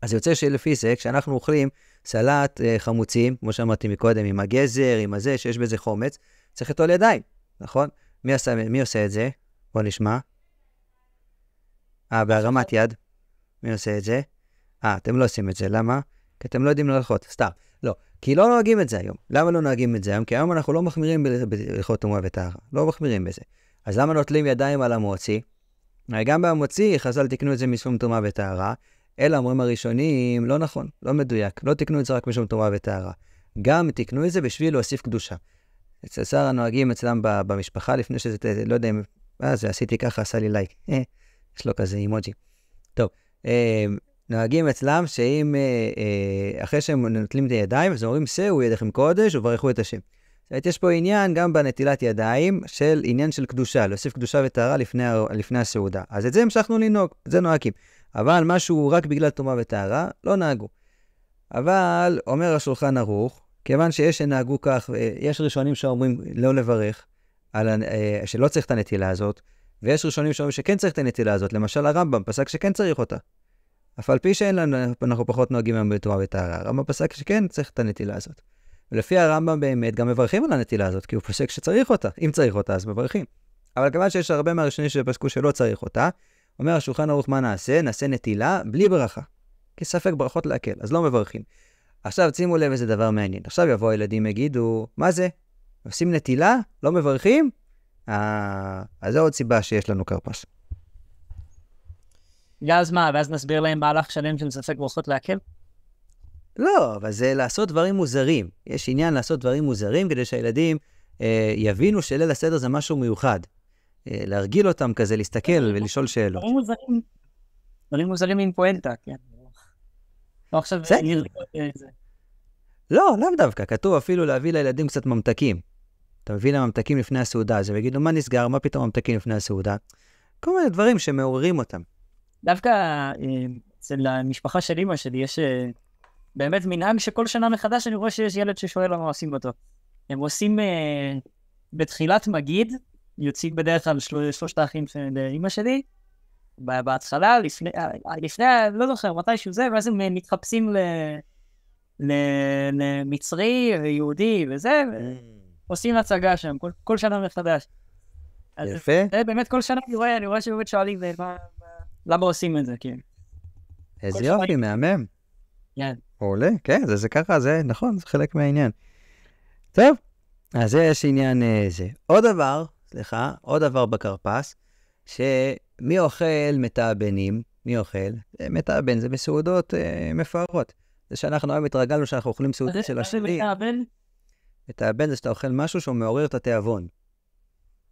אז יוצא שלפי זה, כשאנחנו אוכלים סלט חמוצים, כמו שאמרתי מקודם, עם הגזר, עם הזה, שיש בזה חומץ, צריך ליטול ידיים, נכון? מי עושה את זה? בוא נשמע. בהרמת יד. מי עושה את זה? אתם לא עושים את זה. למה? כי אתם לא יודעים ללכות. סתם. לא. כי לא נוהגים את זה היום. למה לא נוהגים את זה היום? כי היום אנחנו לא מחמירים בהלכות טומאה וטהרה. לא מחמירים בזה. אז למה נוטלים ידיים על המוציא? גם במוציא, חז"ל תקנו את זה משום טומאה וטהרה, אלא אומרים הראשונים, לא נכון, לא מדויק. לא תקנו את זה רק משום טומאה וטהרה. גם תקנו את זה בשביל להוסיף קדושה. אצל שר הנוהגים אצלם במשפחה, לפני שזה, לא יודע אם, זה עשיתי ככה, עשה לי לייק. יש לו כזה אימוג'י. טוב, נוהגים אצלם שאם, אחרי שהם נוטלים את הידיים, אז אומרים, שאו ידיכם קודש וברכו את השם. זאת יש פה עניין גם בנטילת ידיים של עניין של קדושה, להוסיף קדושה וטהרה לפני הסעודה. אז את זה המשכנו לנהוג, זה נוהגים. אבל משהו רק בגלל טומאה וטהרה, לא נהגו. אבל אומר השולחן ערוך, כיוון שיש שנהגו כך, יש ראשונים שאומרים לא לברך, שלא צריך את הנטילה הזאת, ויש ראשונים שאומרים שכן צריך את הנטילה הזאת, למשל הרמב"ם פסק שכן צריך אותה. אף על פי שאין לנו, אנחנו פחות נוהגים היום בטומאה וטהרה, הרמב"ם פסק שכן צריך את הנטילה הזאת. ולפי הרמב"ם באמת גם מברכים על הנטילה הזאת, כי הוא פסק שצריך אותה. אם צריך אותה, אז מברכים. אבל כיוון שיש הרבה מהראשונים שפסקו שלא צריך אותה, אומר השולחן ערוך מה נעשה? נעשה נטילה בלי ברכה. כי ספק ברכות להקל, אז לא מברכים. עכשיו שימו לב איזה דבר מעניין. עכשיו יבוא הילדים יגידו, מה זה? עושים נטילה? לא מברכים? אז זו עוד סיבה שיש לנו כרפס. אז מה? ואז נסביר להם מהלך שלם של ספק ברכות להקל? לא, אבל זה לעשות דברים מוזרים. יש עניין לעשות דברים מוזרים כדי שהילדים יבינו שליל הסדר זה משהו מיוחד. להרגיל אותם כזה, להסתכל ולשאול שאלות. דברים מוזרים עם פואנטה, כן. לא עכשיו זה. לא, לאו דווקא. כתוב אפילו להביא לילדים קצת ממתקים. אתה מביא להם ממתקים לפני הסעודה, אז הם יגידו, מה נסגר? מה פתאום ממתקים לפני הסעודה? כל מיני דברים שמעוררים אותם. דווקא אצל המשפחה של אמא שלי יש באמת מנהג שכל שנה מחדש אני רואה שיש ילד ששואל למה עושים אותו. הם עושים בתחילת מגיד, יוצאים בדרך כלל שלושת האחים של אמא שלי, בהתחלה, לפני, לא זוכר, מתישהו זה, ואז הם מתחפשים למצרי ויהודי וזה, עושים הצגה שם, כל שנה מחדש. יפה. זה באמת כל שנה אני רואה שבאמת שואלים למה עושים את זה, כן. איזה יופי, מהמם. כן. עולה, כן, זה ככה, זה נכון, זה חלק מהעניין. טוב, אז זה יש עניין זה. עוד דבר בכרפס, שמי אוכל מתאבנים? מי אוכל? מתאבן, זה בסעודות מפוארות. זה שאנחנו היום התרגלנו שאנחנו אוכלים סעודות של השני. מתאבן? מתאבן זה שאתה אוכל משהו שהוא מעורר את התיאבון.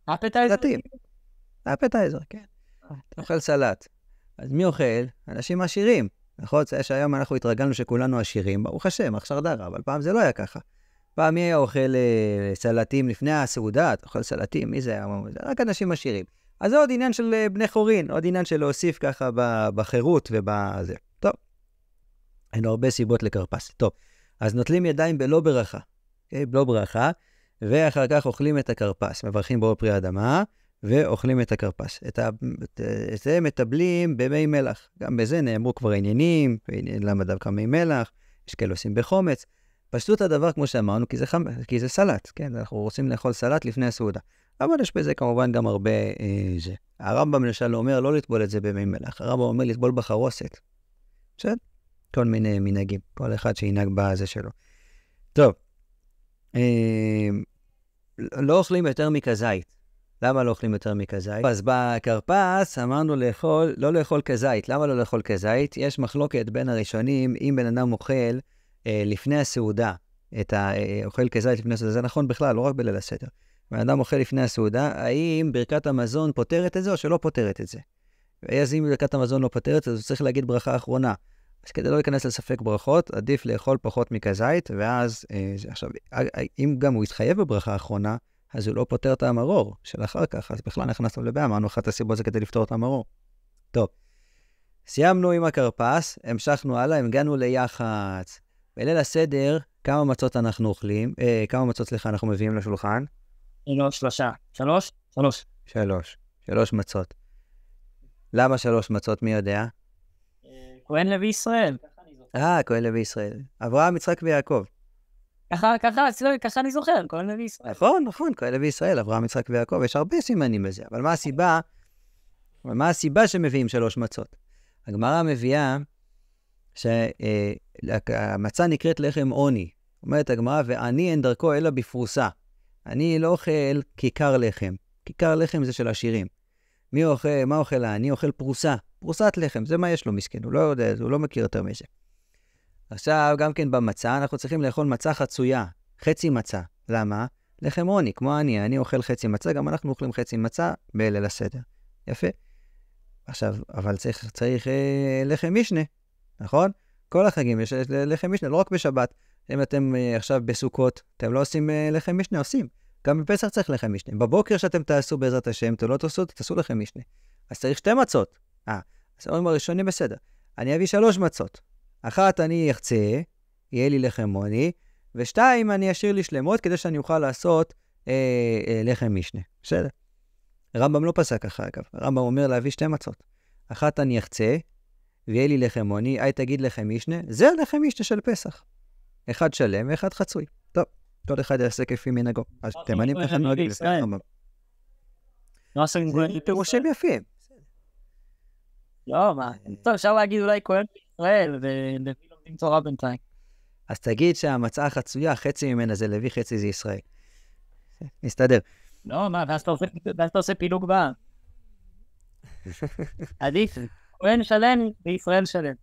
אפטייזר? אפטייזר, כן. אתה אוכל סלט. אז מי אוכל? אנשים עשירים. נכון? זה שהיום אנחנו התרגלנו שכולנו עשירים, ברוך השם, אכשר דרה, אבל פעם זה לא היה ככה. פעם מי היה אוכל סלטים לפני הסעודה? אתה אוכל סלטים, מי זה היה? זה רק אנשים עשירים. אז זה עוד עניין של בני חורין, עוד עניין של להוסיף ככה בחירות ובזה. טוב, אין הרבה סיבות לכרפס. טוב, אז נוטלים ידיים בלא ברכה. בלא ברכה, ואחר כך אוכלים את הכרפס. מברכים בורא פרי האדמה, ואוכלים את הכרפס. את זה מטבלים במי מלח. גם בזה נאמרו כבר עניינים, למה דווקא מי מלח, יש כאלה עושים בחומץ. פשטות הדבר, כמו שאמרנו, כי זה סלט, כן? אנחנו רוצים לאכול סלט לפני הסעודה. אבל יש בזה כמובן גם הרבה זה. הרמב"ם למשל אומר לא לטבול את זה במי מלח. הרמב"ם אומר לטבול בחרוסת. בסדר? כל מיני מנהגים. כל אחד שינהג בזה שלו. טוב. לא אוכלים יותר מכזית. למה לא אוכלים יותר מכזית? אז בכרפס אמרנו לא לאכול כזית. למה לא לאכול כזית? יש מחלוקת בין הראשונים, אם בן אדם אוכל לפני הסעודה, אוכל כזית לפני הסעודה, זה נכון בכלל, לא רק בליל הסדר. בן אדם אוכל לפני הסעודה, האם ברכת המזון פותרת את זה או שלא פותרת את זה? ואז אם ברכת המזון לא פותרת, אז הוא צריך להגיד ברכה אחרונה. אז כדי לא להיכנס לספק ברכות, עדיף לאכול פחות מכזית, ואז, עכשיו, אם גם הוא יתחייב בברכה האחרונה, אז הוא לא פותר את המרור של אחר כך, אז בכלל נכנסנו לבעיה, אמרנו אחת הסיבות זה כדי לפתור את המרור. טוב, סיימנו עם הכרפס, המשכנו הלאה, הגענו ליח"צ. בליל הסדר, כמה מצות אנחנו אוכלים, אנחנו מביאים לשולחן? שלוש מצות. למה 3 מצות, מי יודע? כהן לוי ישראל. כהן לוי ישראל. אברהם, יצחק ויעקב. ככה אני זוכר, כהן לוי ישראל. נכון, כהן לוי ישראל, אברהם, יצחק ויעקב, יש הרבה סימנים בזה, אבל מה הסיבה שמביאים 3 מצות? הגמרא מביאה שהמצה נקראת לחם עוני. אומרת הגמרא, ועני אין דרכו אלא בפרוסה. אני לא אוכל כיכר לחם. כיכר לחם זה של עשירים. מה אוכל העני? אוכל פרוסה. פרוסת לחם, זה מה יש לו מסכן, הוא לא יודע, הוא לא מכיר יותר מזה. עכשיו, גם כן במצה, אנחנו צריכים לאכול מצה חצויה, חצי מצה. למה? לחם עוני, כמו אני אוכל חצי מצה, גם אנחנו אוכלים חצי מצה בליל הסדר. יפה. עכשיו, אבל צריך לחם משנה, נכון? כל החגים יש לחם משנה, לא רק בשבת. אם אתם עכשיו בסוכות, אתם לא עושים לחם משנה, עושים. גם בפסח צריך לחם משנה. בבוקר שאתם תעשו בעזרת השם, אתם לא תעשו לחם משנה. אז צריך 2 מצות. אז אומרים הראשונים בסדר. אני אביא 3 מצות. 1 אני אחצה, יהיה לי לחם עוני, ו2 אני אשאיר לי שלמות, כדי שאני אוכל לעשות לחם משנה. בסדר. הרמב"ם לא פסק ככה, אגב. הרמב"ם אומר להביא 2 מצות. 1 אני אחצה, ויהיה לי לחם עוני, תגיד לחם משנה, זה הלחם משנה של פסח. 1 שלם ו1 חצוי. טוב, כל אחד יעשה כפי מנהגו. אז תימנים ככה נוהגים לפי הרמב"ם. זה פירושים יפים. לא, מה? טוב, אפשר להגיד אולי כהן בישראל, ולוי לומדים תורה בינתיים. אז תגיד שהמצה החצויה, חצי ממנה זה לוי, חצי זה ישראל. נסתדר. לא, מה? ואז אתה עושה פילוג בעם. עדיף, כהן שלם וישראל שלם.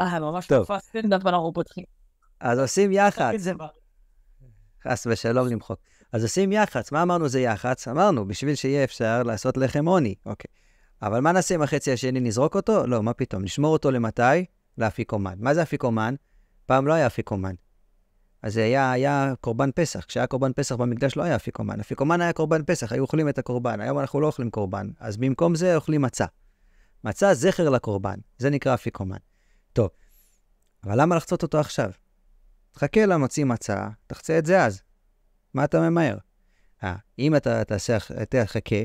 ממש תופס סטנדאפ ואנחנו פותחים. אז עושים יח"צ. חס ושלום למחוק. אז עושים יח"צ. מה אמרנו זה יח"צ? אמרנו, בשביל שיהיה אפשר לעשות לחם עוני. אוקיי. אבל מה נעשה עם החצי השני? נזרוק אותו? לא, מה פתאום? נשמור אותו למתי? לאפיקומן. מה זה אפיקומן? פעם לא היה אפיקומן. אז זה היה קורבן פסח. כשהיה קורבן פסח במקדש לא היה אפיקומן. אפיקומן היה קורבן פסח, היו אוכלים את הקורבן. היום אנחנו לא אוכלים קורבן. אז במקום זה אוכלים מצה. מצה זכר לקורבן. זה נקרא אפיקומן. טוב. אבל למה לחצות אותו עכשיו? תחכה למוציא מצה, תחצה את זה אז. מה אתה ממהר? אם אתה תחכה,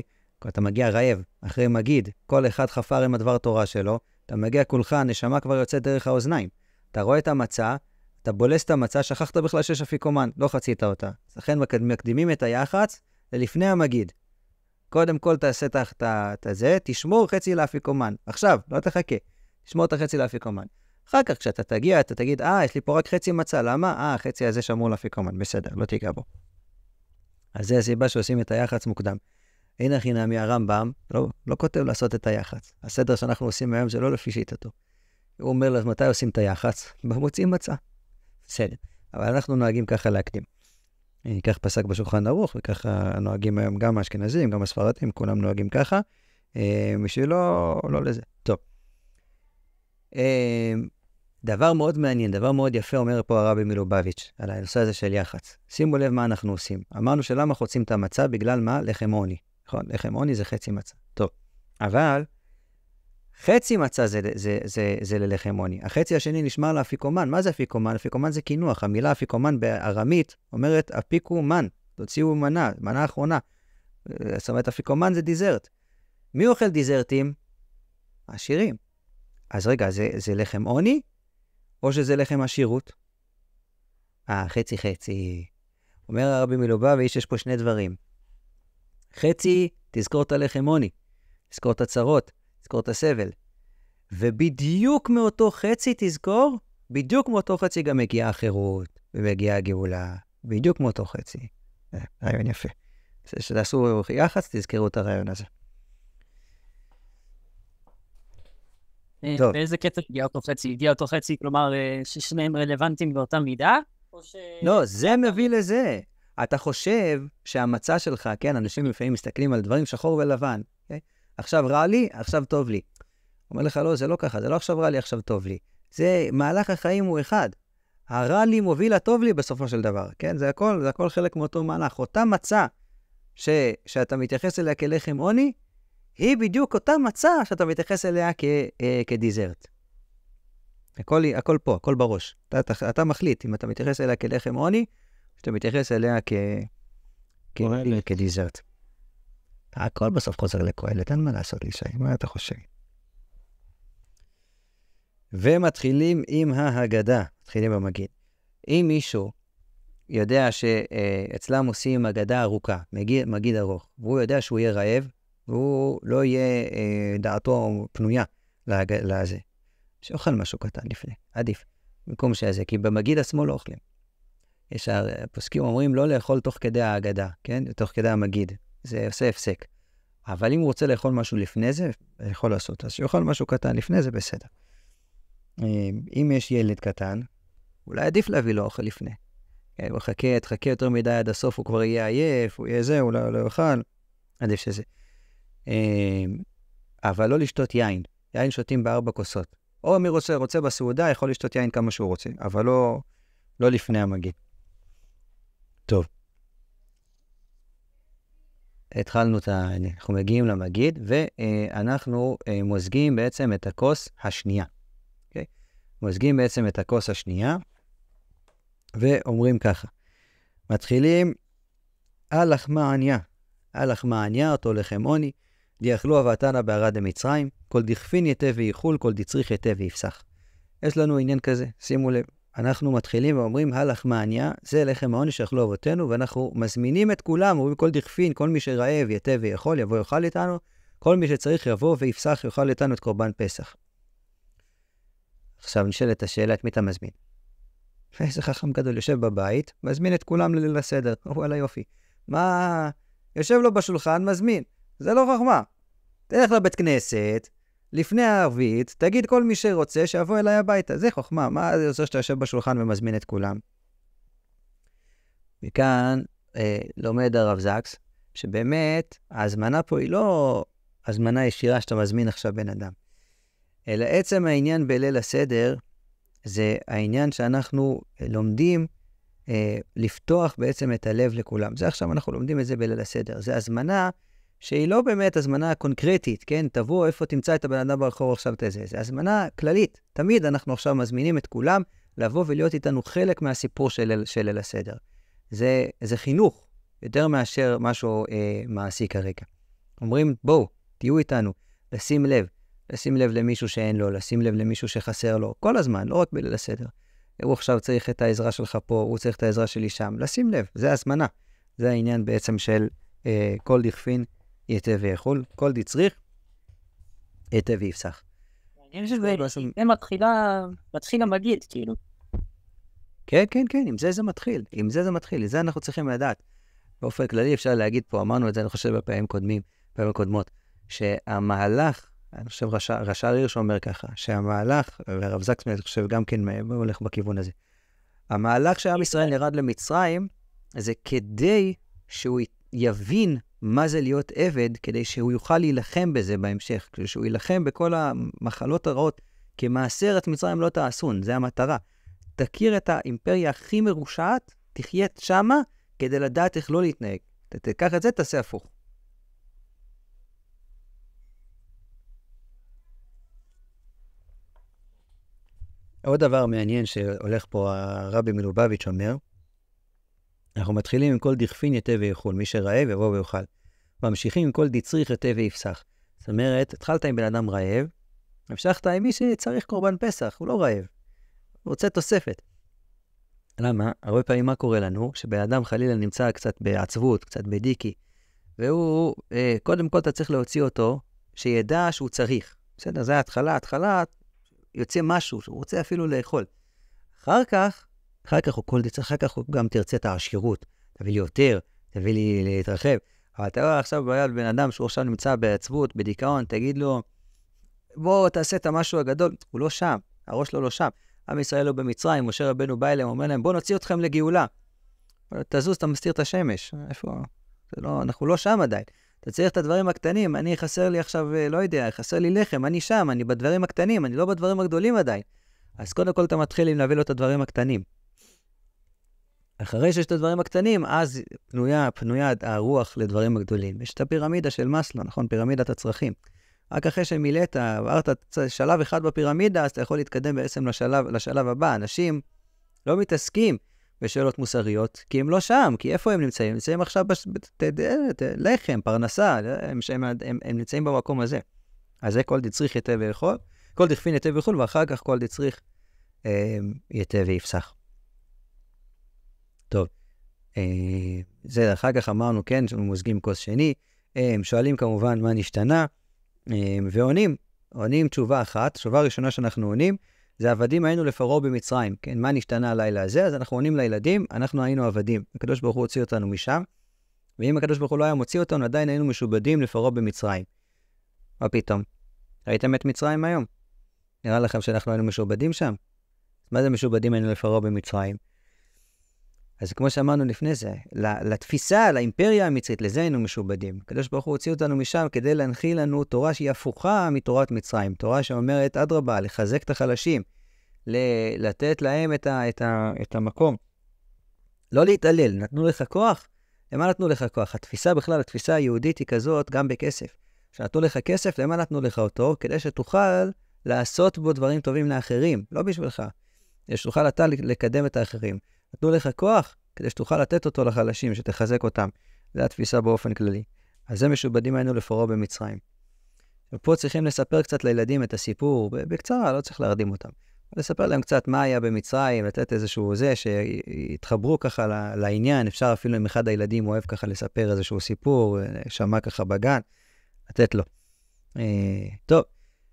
אתה מגיע רעב, אחרי מגיד, כל אחד חפר עם הדבר תורה שלו, אתה מגיע כולך, הנשמה כבר יוצאת דרך האוזניים. אתה רואה את המצה, אתה בולס את המצה, שכחת בכלל שיש אפיקומן, לא חצית אותה. לכן מקדימים את היח"צ, לפני המגיד. קודם כל תעשה את זה, תשמור חצי לאפיקומן. עכשיו, לא תחכה. תשמור את החצי לאפיקומן. אחר כך, כשאתה תגיע, אתה תגיד, יש לי פה רק חצי מצה, למה? החצי הזה שמור לאפיקומן, בסדר, לא תיגע בו. אז זה הסיבה שעושים את היחץ מוקדם. אין הכי נעמי הרמב"ם, לא כותב לעשות את היחץ. הסדר שאנחנו עושים היום זה לא לפי שיטתו. הוא אומר לך, מתי עושים את היחץ? במוצאים מצה. בסדר. אבל אנחנו נוהגים ככה להקדים. כך פסק בשולחן ערוך, וככה נוהגים היום גם האשכנזים, גם הספרדים, כולם נוהגים ככה. בשביל לא לזה. טוב. דבר מאוד מעניין, דבר מאוד יפה אומר פה הרבי מלובביץ' על הנושא הזה של יחץ. שימו לב מה אנחנו עושים. אמרנו שלמה חוצים את המצה בגלל מה? לחם עוני. נכון, לחם עוני זה חצי מצה. טוב. אבל חצי מצה זה ללחם עוני. החצי השני נשמר לאפיקומן. מה זה אפיקומן? אפיקומן זה כינוח. המילה אפיקומן בארמית אומרת אפיקו מן. תוציאו מנה אחרונה. זאת אומרת, אפיקומן זה דיזרט. מי אוכל דיזרטים? עשירים. אז רגע, זה לחם עוני? או שזה לחם עשירות? חצי. אומר הרבי מלובביץ', יש פה שני דברים. חצי, תזכור את הלחם עוני. תזכור את הצרות. תזכור את הסבל. ובדיוק מאותו חצי תזכור, בדיוק מאותו חצי גם מגיעה החירות, ומגיעה הגאולה. בדיוק מאותו חצי. רעיון יפה. שתעשו יחץ, תזכרו את הרעיון הזה. באיזה קטע הגיע אותו חצי? הגיע אותו חצי, כלומר, ששניהם רלוונטיים באותה מידה? לא, זה מביא לזה. אתה חושב שהמצע שלך, כן, אנשים לפעמים מסתכלים על דברים שחור ולבן. עכשיו רע לי, עכשיו טוב לי. אומר לך, לא, זה לא ככה, זה לא עכשיו רע לי, עכשיו טוב לי. זה, מהלך החיים הוא אחד. הרע לי מוביל לטוב לי בסופו של דבר, כן? זה הכל חלק מאותו מהלך. אותה מצע שאתה מתייחס אליה כלחם עוני, היא בדיוק אותה מצע שאתה מתייחס אליה כדיזרט. הכל פה, הכל בראש. אתה מחליט אם אתה מתייחס אליה כלחם עוני, שאתה מתייחס אליה כדיזרט. הכל בסוף חוזר לקהלת, אין מה לעשות לי שי, מה אתה חושב? ומתחילים עם ההגדה, מתחילים במגיד. אם מישהו יודע שאצלם עושים הגדה ארוכה, מגיד ארוך, והוא יודע שהוא יהיה רעב, והוא לא יהיה דעתו פנויה לזה, שאוכל משהו קטן לפני, עדיף, במקום שזה, כי במגיד עצמו לא אוכלים. יש הפוסקים אומרים לא לאכול תוך כדי ההגדה, כן? תוך כדי המגיד. זה עושה הפסק. אבל אם הוא רוצה לאכול משהו לפני זה, יכול לעשות. אז שיאכל משהו קטן לפני זה, בסדר. אם יש ילד קטן, אולי עדיף להביא לו אוכל לפני. הוא תחכה יותר מדי עד הסוף, הוא כבר יהיה עייף, הוא יהיה זה, הוא לא יאכל. עדיף שזה. אבל לא לשתות יין. יין שותים ב4 כוסות. או מי רוצה בסעודה, יכול לשתות יין כמה שהוא רוצה, אבל לא לפני המגיד. טוב. התחלנו אנחנו מגיעים למגיד, ואנחנו מוזגים בעצם את הכוס השנייה. אוקיי? מוזגים בעצם את הכוס השנייה, ואומרים ככה. מתחילים, הלך מעניה, אותו לחם עוני, דיאכלו אבתנה בערד המצרים, כל דכפין יתה ויחול, כל דצריך יתה ויפסח. יש לנו עניין כזה, שימו לב. אנחנו מתחילים ואומרים, הלך מעניה, זה לחם העוני שאכלו אבותינו, ואנחנו מזמינים את כולם, אומרים כל דכפין, כל מי שרעב יתה ויכול, יבוא יאכל איתנו, כל מי שצריך יבוא ויפסח יאכל איתנו את קורבן פסח. עכשיו נשאלת השאלה, את מי אתה מזמין? איזה חכם גדול, יושב בבית, מזמין את כולם לסדר, וואלה יופי. מה? יושב לו בשולחן, מזמין. זה לא חכמה. תלך לבית כנסת, לפני הערבית, תגיד כל מי שרוצה שיבוא אליי הביתה. זה חוכמה. מה זה עושה שאתה יושב בשולחן ומזמין את כולם? וכאן לומד הרב זקס, שבאמת ההזמנה פה היא לא הזמנה ישירה שאתה מזמין עכשיו בן אדם. אלא עצם העניין בליל הסדר, זה העניין שאנחנו לומדים לפתוח בעצם את הלב לכולם. זה עכשיו אנחנו לומדים את זה בליל הסדר. זה הזמנה שהיא לא באמת הזמנה קונקרטית, כן? תבוא איפה תמצא את הבן אדם ברחוב עכשיו את זה. זה הזמנה כללית. תמיד אנחנו עכשיו מזמינים את כולם לבוא ולהיות איתנו חלק מהסיפור של ליל הסדר. זה חינוך, יותר מאשר משהו מעשי כרגע. אומרים, בואו, תהיו איתנו, לשים לב למישהו שאין לו, לשים לב למישהו שחסר לו, כל הזמן, לא רק בליל הסדר. הוא עכשיו צריך את העזרה שלך פה, הוא צריך את העזרה שלי שם, לשים לב, זה הזמנה. זה העניין בעצם של כל דכפין יתה ויכול, כל דצריך יתה ויפסח. מעניין שזה מתחיל המגיד, כאילו. כן, כן, כן, עם זה מתחיל, עם זה אנחנו צריכים לדעת. באופן כללי אפשר להגיד פה, אמרנו את זה, אני חושב בפעמים קודמות, שהמהלך, אני חושב רש"ר הירש אומר ככה, שהמהלך, והרב זקסמן, אני חושב גם כן הולך בכיוון הזה, המהלך שעם ישראל ירד למצרים, זה כדי שהוא יבין מה זה להיות עבד, כדי שהוא יוכל להילחם בזה בהמשך, כדי שהוא יילחם בכל המחלות הרעות, כמעשר את מצרים לא תעשון, זה המטרה. תכיר את האימפריה הכי מרושעת, תחיה שמה, כדי לדעת איך לא להתנהג. תקח את זה, תעשה הפוך. עוד דבר מעניין שהולך פה הרבי מלובביץ' אומר, אנחנו מתחילים עם כל דכפין יתה ויכול, מי שרעב יבוא ויאכל. ממשיכים עם כל דצריך יתה ויפסח. זאת אומרת, התחלת עם בן אדם רעב, המשכת עם מי שצריך קורבן פסח, הוא לא רעב, הוא רוצה תוספת. למה? הרבה פעמים מה קורה לנו? שבן אדם חלילה נמצא קצת בעצבות, קצת בדיקי, והוא, קודם כל אתה צריך להוציא אותו, שידע שהוא צריך. בסדר, זה ההתחלה, יוצא משהו, שהוא רוצה אפילו לאכול. אחר כך הוא גם תרצה את העשירות, תביא לי יותר, תביא לי להתרחב. אבל אתה רואה עכשיו ביד בן אדם שהוא עכשיו נמצא בעצבות, בדיכאון, תגיד לו, בוא תעשה את המשהו הגדול, הוא לא שם, הראש שלו לא שם. עם ישראל לא במצרים, משה רבנו בא אליהם, אומר להם, בוא נוציא אתכם לגאולה. תזוז, אתה מסתיר את השמש. איפה? אנחנו לא שם עדיין. אתה צריך את הדברים הקטנים, אני חסר לי עכשיו, לא יודע, חסר לי לחם, אני שם, אני בדברים הקטנים, אני לא בדברים הגדולים עדיין. אז קודם כל אתה מתחיל עם להביא לו את הדברים הקטנים. אחרי שיש את הדברים הקטנים, אז פנויה הרוח לדברים הגדולים. יש את הפירמידה של מסלו, נכון? פירמידת הצרכים. רק אחרי שמילאת, עברת שלב אחד בפירמידה, אז אתה יכול להתקדם בעצם לשלב הבא. אנשים לא מתעסקים בשאלות מוסריות, כי הם לא שם, כי איפה הם נמצאים? הם נמצאים עכשיו לחם, פרנסה, הם נמצאים במקום הזה. אז זה כל דצריך יתה ויכול, כל דכפין יתה ויכול, ואחר כך כל דצריך יתה ויפסח. טוב, זה אחר כך אמרנו, כן, מוזגים כוס שני, שואלים כמובן מה נשתנה, ועונים תשובה אחת. תשובה ראשונה שאנחנו עונים, זה עבדים היינו לפרעה במצרים, כן, מה נשתנה הלילה הזה? אז אנחנו עונים לילדים, אנחנו היינו עבדים, הקדוש ברוך הוא הוציא אותנו משם, ואם הקדוש ברוך הוא לא היה מוציא אותנו, עדיין היינו משובדים לפרעה במצרים. מה פתאום? ראיתם את מצרים היום? נראה לכם שאנחנו היינו משובדים שם? מה זה משובדים היינו לפרעה במצרים? אז כמו שאמרנו לפני זה, לתפיסה, לאימפריה המצרית, לזה היינו משובדים. הקדוש ברוך הוא הוציא אותנו משם כדי להנחיל לנו תורה שהיא הפוכה מתורת מצרים. תורה שאומרת, אדרבה, לחזק את החלשים, לתת להם את המקום. לא להתעלל, נתנו לך כוח. למה נתנו לך כוח? התפיסה בכלל, התפיסה היהודית היא כזאת, גם בכסף. כשנתנו לך כסף, למה נתנו לך אותו? כדי שתוכל לעשות בו דברים טובים לאחרים, לא בשבילך. שתוכל אתה לקדם את האחרים. נתנו לך כוח כדי שתוכל לתת אותו לחלשים, שתחזק אותם. זו התפיסה באופן כללי. אז זה משובדים היינו לפרעה במצרים. ופה צריכים לספר קצת לילדים את הסיפור, בקצרה, לא צריך להרדים אותם. לספר להם קצת מה היה במצרים, לתת איזשהו זה, שיתחברו ככה לעניין. אפשר אפילו אם אחד הילדים אוהב ככה לספר איזשהו סיפור, שמע ככה בגן, לתת לו. טוב,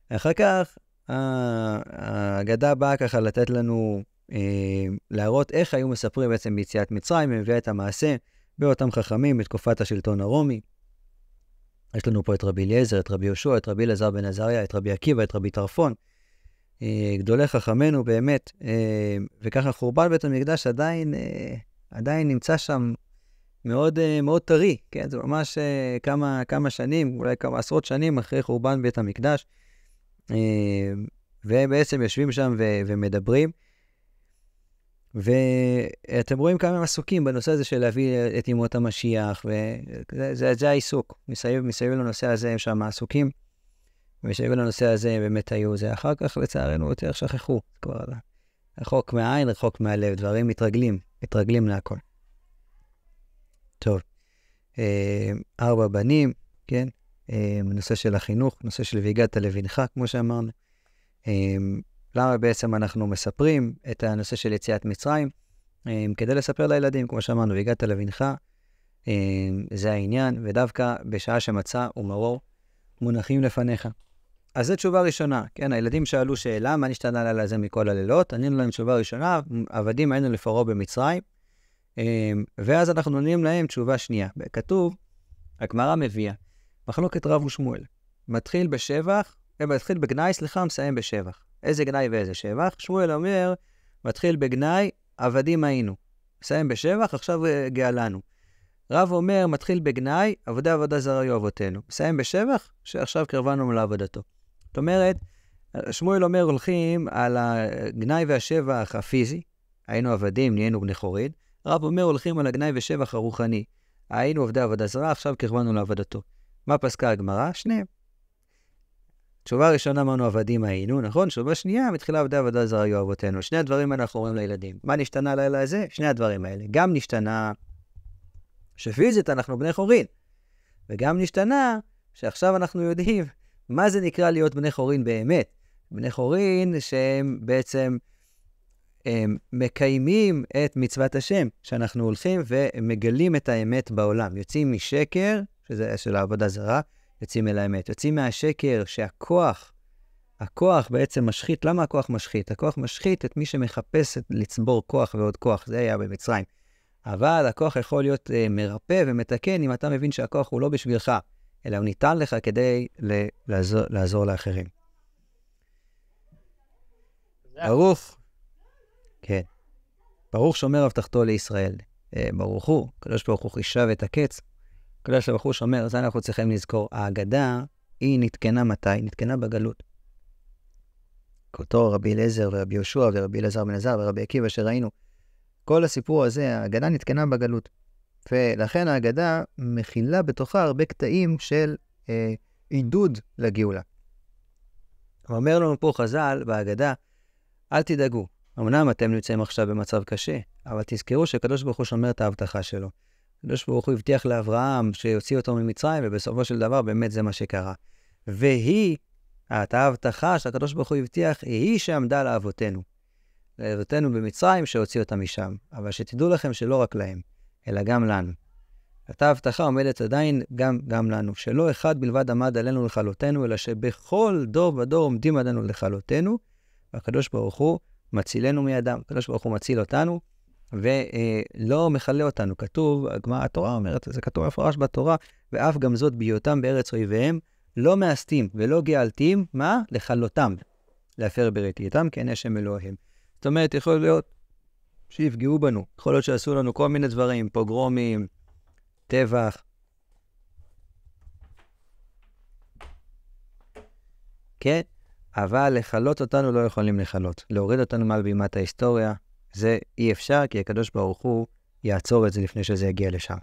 אחר כך, האגדה באה ככה לתת לנו, להראות איך היו מספרים בעצם ביציאת מצרים, ומביאה את המעשה באותם חכמים בתקופת השלטון הרומי. יש לנו פה את רבי אליעזר, את רבי יהושע, את רבי אלעזר בן עזריה, את רבי עקיבא, את רבי טרפון, גדולי חכמינו באמת, וככה חורבן בית המקדש עדיין נמצא שם מאוד מאוד טרי, כן? זה ממש כמה שנים, אולי כמה עשרות שנים אחרי חורבן בית המקדש, והם בעצם יושבים שם ומדברים, ואתם רואים כמה הם עסוקים בנושא הזה של להביא את ימות המשיח, וזה העיסוק. מסביב לנושא הזה הם שם עסוקים, ומסביב לנושא הזה באמת היו זה. אחר כך לצערנו יותר שכחו, כבר רחוק מהעין, רחוק מהלב, דברים מתרגלים להכל. טוב, 4 בנים, כן? נושא של החינוך, נושא של והגעת לבנך, כמו שאמרנו. למה בעצם אנחנו מספרים את הנושא של יציאת מצרים? כדי לספר לילדים, כמו שאמרנו, והגעת לבנך, זה העניין, ודווקא בשעה שמצה ומרור מונחים לפניך. אז זו תשובה ראשונה, כן, הילדים שאלו שאלה, מה נשתנה לילה הזה מכל הלילות? ענינו להם תשובה ראשונה, עבדים היינו לפרעה במצרים, ואז אנחנו עונים להם תשובה שנייה. כתוב, הגמרא מביאה, מחלוקת רב ושמואל, מתחיל בגנאי, מסיים בשבח. איזה גנאי ואיזה שבח? שמואל אומר, מתחיל בגנאי, עבדים היינו. מסיים בשבח, עכשיו גאלנו. רב אומר, מתחיל בגנאי, עבודה זרה היו אבותינו. מסיים בשבח, שעכשיו קרבנו לעבודתו. זאת אומרת, שמואל אומר, הולכים על הגנאי והשבח הפיזי, היינו עבדים, נהיינו בני חוריד. רב אומר, הולכים על הגנאי ושבח הרוחני, היינו עבדי עבודה זרה, עכשיו קרבנו לעבודתו. מה פסקה הגמרא? שניהם. תשובה ראשונה אמרנו עבדים היינו, נכון? תשובה שנייה, מתחילה עבודה זרה היו אבותינו. שני הדברים אנחנו אומרים לילדים. מה נשתנה לילה הזה? שני הדברים האלה. גם נשתנה שפיזית אנחנו בני חורין, וגם נשתנה שעכשיו אנחנו יודעים מה זה נקרא להיות בני חורין באמת. בני חורין שהם בעצם מקיימים את מצוות השם, שאנחנו הולכים ומגלים את האמת בעולם. יוצאים משקר, שזה של העבודה זרה, יוצאים אל האמת. יוצאים מהשקר שהכוח בעצם משחית. למה הכוח משחית? הכוח משחית את מי שמחפש לצבור כוח ועוד כוח. זה היה במצרים. אבל הכוח יכול להיות מרפא ומתקן אם אתה מבין שהכוח הוא לא בשבילך, אלא הוא ניתן לך כדי לעזור לאחרים. ברוך. כן. ברוך שומר הבטחתו לישראל. ברוך הוא, קדוש ברוך הוא חישב את הקץ. קדוש ברוך הוא שומר, אז אנחנו צריכים לזכור. ההגדה היא נתקנה מתי? נתקנה בגלות. כותו רבי אליעזר ורבי יהושע ורבי אלעזר בן עזר ורבי עקיבא שראינו. כל הסיפור הזה, ההגדה נתקנה בגלות. ולכן ההגדה מכילה בתוכה הרבה קטעים של עידוד לגאולה. אומר לנו פה חז"ל בהגדה, אל תדאגו. אמנם אתם נמצאים עכשיו במצב קשה, אבל תזכרו שקדוש ברוך הוא שומר את ההבטחה שלו. קדוש ברוך הוא הבטיח לאברהם שיוציא אותו ממצרים, ובסופו של דבר באמת זה מה שקרה. והיא, ההבטחה שהקדוש ברוך הוא הבטיח, היא שעמדה לאבותינו. לאבותינו במצרים שהוציא אותם משם. אבל שתדעו לכם שלא רק להם, אלא גם לנו. אותה ההבטחה עומדת עדיין גם לנו, שלא אחד בלבד עמד עלינו לכלותנו, אלא שבכל דור ודור עומדים עלינו לכלותנו, והקדוש ברוך הוא מצילנו מידם. הקדוש ברוך הוא מציל אותנו, ולא מכלה אותנו. כתוב, התורה אומרת, זה כתוב מפורש בתורה, ואף גם זאת בהיותם בארץ אויביהם, לא מאסתים ולא גאלתים, מה? לכלותם, להפר בריתי איתם, כן השם אלוהים. זאת אומרת, יכול להיות שיפגעו בנו, יכול להיות שעשו לנו כל מיני דברים, פוגרומים, טבח. כן, אבל לחלות אותנו לא יכולים לחלות. להוריד אותנו מעל בימת ההיסטוריה, זה אי אפשר, כי הקדוש ברוך הוא יעצור את זה לפני שזה יגיע לשם.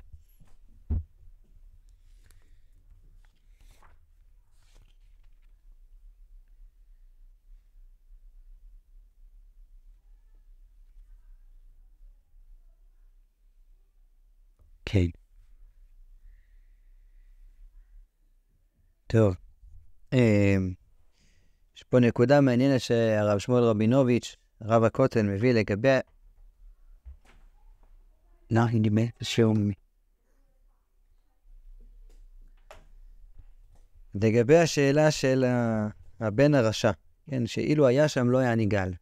כן. טוב. יש פה נקודה מעניינת שהרב שמואל רבינוביץ', רב הכותל, מביא לגבי... לגבי השאלה של הבן הרשע, כן, שאילו היה שם לא היה ניגל.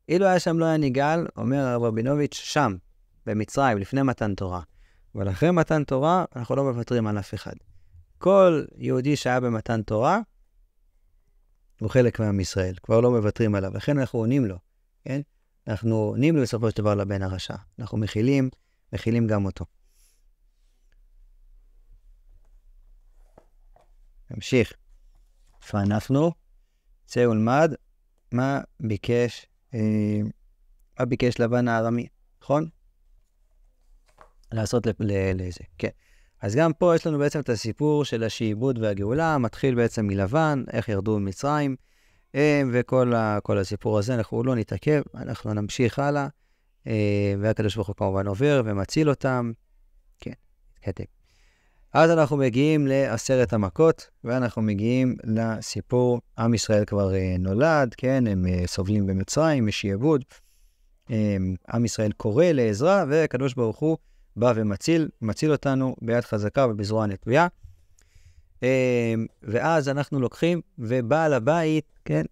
אילו היה שם לא היה ניגל, אומר הרב רבינוביץ', שם, במצרים, לפני מתן תורה. אבל אחרי מתן תורה, אנחנו לא מוותרים על אף אחד. כל יהודי שהיה במתן תורה, הוא חלק מעם ישראל, כבר לא מוותרים עליו, לכן אנחנו עונים לו, כן? אנחנו עונים לו בסופו של דבר לבן הרשע, אנחנו מכילים גם אותו. נמשיך. ואנחנו, צא ולמד, מה ביקש לבן הארמי, נכון? לעשות לזה, כן. אז גם פה יש לנו בעצם את הסיפור של השעבוד והגאולה, מתחיל בעצם מלבן, איך ירדו ממצרים, וכל הסיפור הזה אנחנו לא נתעכב, אנחנו נמשיך הלאה, והקדוש ברוך הוא כמובן עובר ומציל אותם, כן, כתב. אז אנחנו מגיעים ל10 המכות, ואנחנו מגיעים לסיפור, עם ישראל כבר נולד, כן, הם סובלים במצרים, משעבוד, עם ישראל קורא לעזרה, והקדוש ברוך הוא בא ומציל אותנו ביד חזקה ובזרוע נטויה. ואז אנחנו לוקחים, ובעל הבית, כן,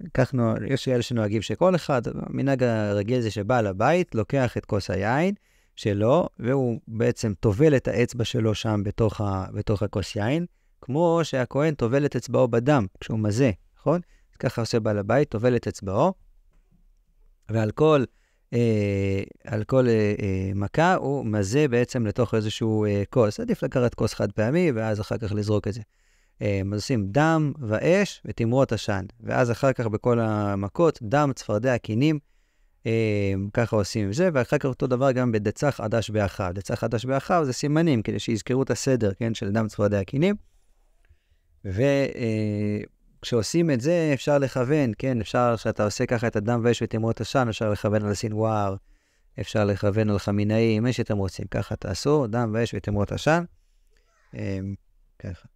יש אלה שנוהגים שכל אחד, המנהג הרגיל זה שבעל הבית לוקח את כוס היין שלו, והוא בעצם טובל את האצבע שלו שם בתוך הכוס יין, כמו שהכהן טובל את אצבעו בדם, כשהוא מזה, נכון? אז ככה עושה בעל הבית, טובל את אצבעו, ועל כל מכה הוא מזה בעצם לתוך איזשהו כוס. עדיף לקחת כוס חד פעמי, ואז אחר כך לזרוק את זה. אז עושים דם ואש ותמרות עשן, ואז אחר כך בכל המכות, דם, צפרדע, קינים, ככה עושים עם זה, ואחר כך אותו דבר גם בדצח עדש באחיו. דצח עדש באחיו זה סימנים, כדי שיזכרו את הסדר, כן, של דם, צפרדע, קינים. וכשעושים את זה אפשר לכוון, כן, אפשר שאתה עושה ככה את הדם ואש ותמרות עשן, אפשר לכוון על סינואר, אפשר לכוון על חמינאים, מה שאתם רוצים, ככה תעשו, דם ואש ותמרות עשן. ככה.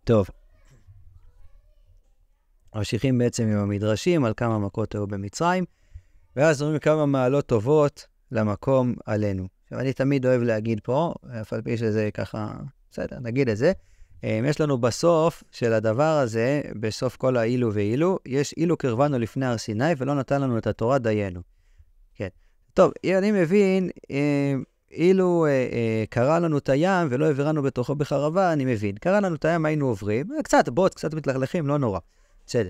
טוב. ממשיכים בעצם עם המדרשים על כמה מכות היו במצרים, ואז רואים כמה מעלות טובות למקום עלינו. עכשיו, אני תמיד אוהב להגיד פה, אף על פי שזה ככה, בסדר, נגיד את זה. יש לנו בסוף של הדבר הזה, בסוף כל האילו ואילו, יש אילו קרבנו לפני הר סיני ולא נתן לנו את התורה דיינו. כן. טוב, אני מבין, אילו קרא לנו את הים ולא העבירנו בתוכו בחרבה, אני מבין. קרא לנו את הים, היינו עוברים, קצת בוט, קצת מתלכלכים, לא נורא. בסדר.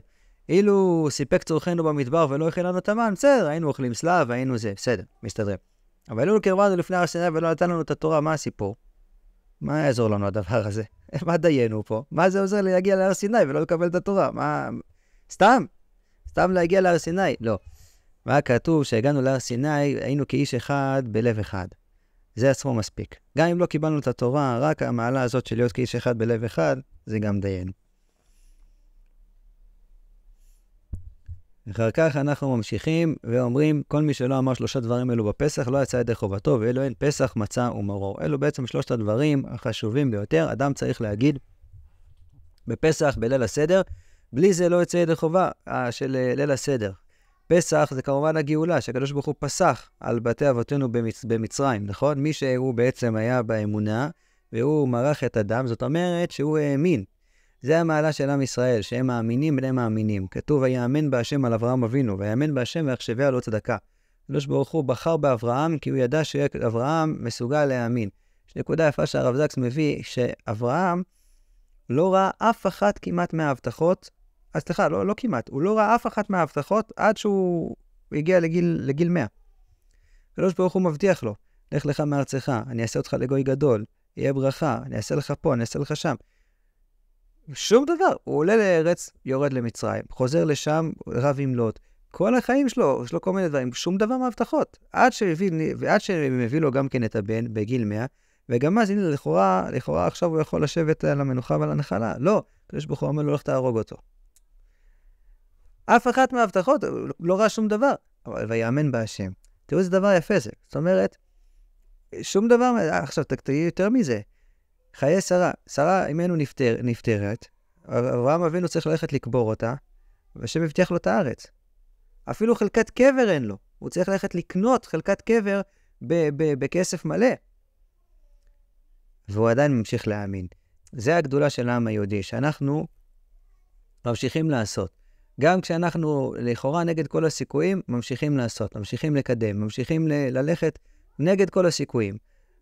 אילו סיפק צורכנו במדבר ולא הכין לנו את המן, בסדר, היינו אוכלים סלב, היינו זה, בסדר, מסתדרים. אבל אילו קרבנו לפני הר סיני ולא נתן לנו את התורה, מה הסיפור? מה יעזור לנו הדבר הזה? מה דיינו פה? מה זה עוזר לי להגיע להר סיני ולא לקבל את התורה? מה? סתם להגיע להר סיני? לא. מה כתוב? שהגענו להר סיני, היינו כאיש אחד בלב אחד. זה עצמו מספיק. גם אם לא קיבלנו את התורה, רק המעלה הזאת של להיות כאיש אחד בלב אחד, זה גם דיינו. אחר כך אנחנו ממשיכים ואומרים, כל מי שלא אמר 3 דברים אלו בפסח, לא יצא ידי חובתו, ואלו אין פסח, מצה ומרור. אלו בעצם 3 הדברים החשובים ביותר. אדם צריך להגיד בפסח, בליל הסדר, בלי זה לא יצא ידי חובה של ליל הסדר. פסח זה כמובן הגאולה, שהקדוש ברוך הוא פסח על בתי אבותינו במצרים, נכון? מי שהוא בעצם היה באמונה, והוא מרח את הדם, זאת אומרת שהוא האמין. זה המעלה של עם ישראל, שהם מאמינים בני מאמינים. כתוב, ויאמן בהשם על אברהם אבינו, ויאמן בהשם ויחשביה לו צדקה. הקדוש ברוך הוא בחר באברהם, כי הוא ידע שאברהם מסוגל להאמין. יש נקודה יפה שהרב זקס מביא, שאברהם לא ראה אף אחת כמעט מההבטחות, סליחה, לא כמעט, הוא לא ראה אף אחת מההבטחות עד שהוא הגיע לגיל 100. הקדוש ברוך הוא מבטיח לו, לך לך מארצך, אני אעשה אותך לגוי גדול, יהיה ברכה, אני אעשה לך פה, אני אעשה לך שם. שום דבר, הוא עולה לארץ, יורד למצרים, חוזר לשם, רב עם לוט. כל החיים שלו, יש לו כל מיני דברים, שום דבר מהבטחות. עד שמביא לו גם כן את הבן בגיל 100, וגם אז, הנה, לכאורה עכשיו הוא יכול לשבת על המנוחה ועל הנחלה. לא, הקדוש ברוך הוא אומר לו, לך תהרוג אותו. אף אחת מההבטחות, לא ראה שום דבר, אבל ויאמן בהשם. תראו איזה דבר יפה זה. זאת אומרת, שום דבר, עכשיו תהיה יותר מזה. חיי שרה אמנו נפטרת, אברהם אבינו צריך ללכת לקבור אותה, והשם הבטיח לו את הארץ. אפילו חלקת קבר אין לו, הוא צריך ללכת לקנות חלקת קבר בכסף מלא. והוא עדיין ממשיך להאמין. זה הגדולה של העם היהודי, שאנחנו ממשיכים לעשות. גם כשאנחנו לכאורה נגד כל הסיכויים, ממשיכים לעשות, ממשיכים לקדם, ממשיכים ללכת נגד כל הסיכויים.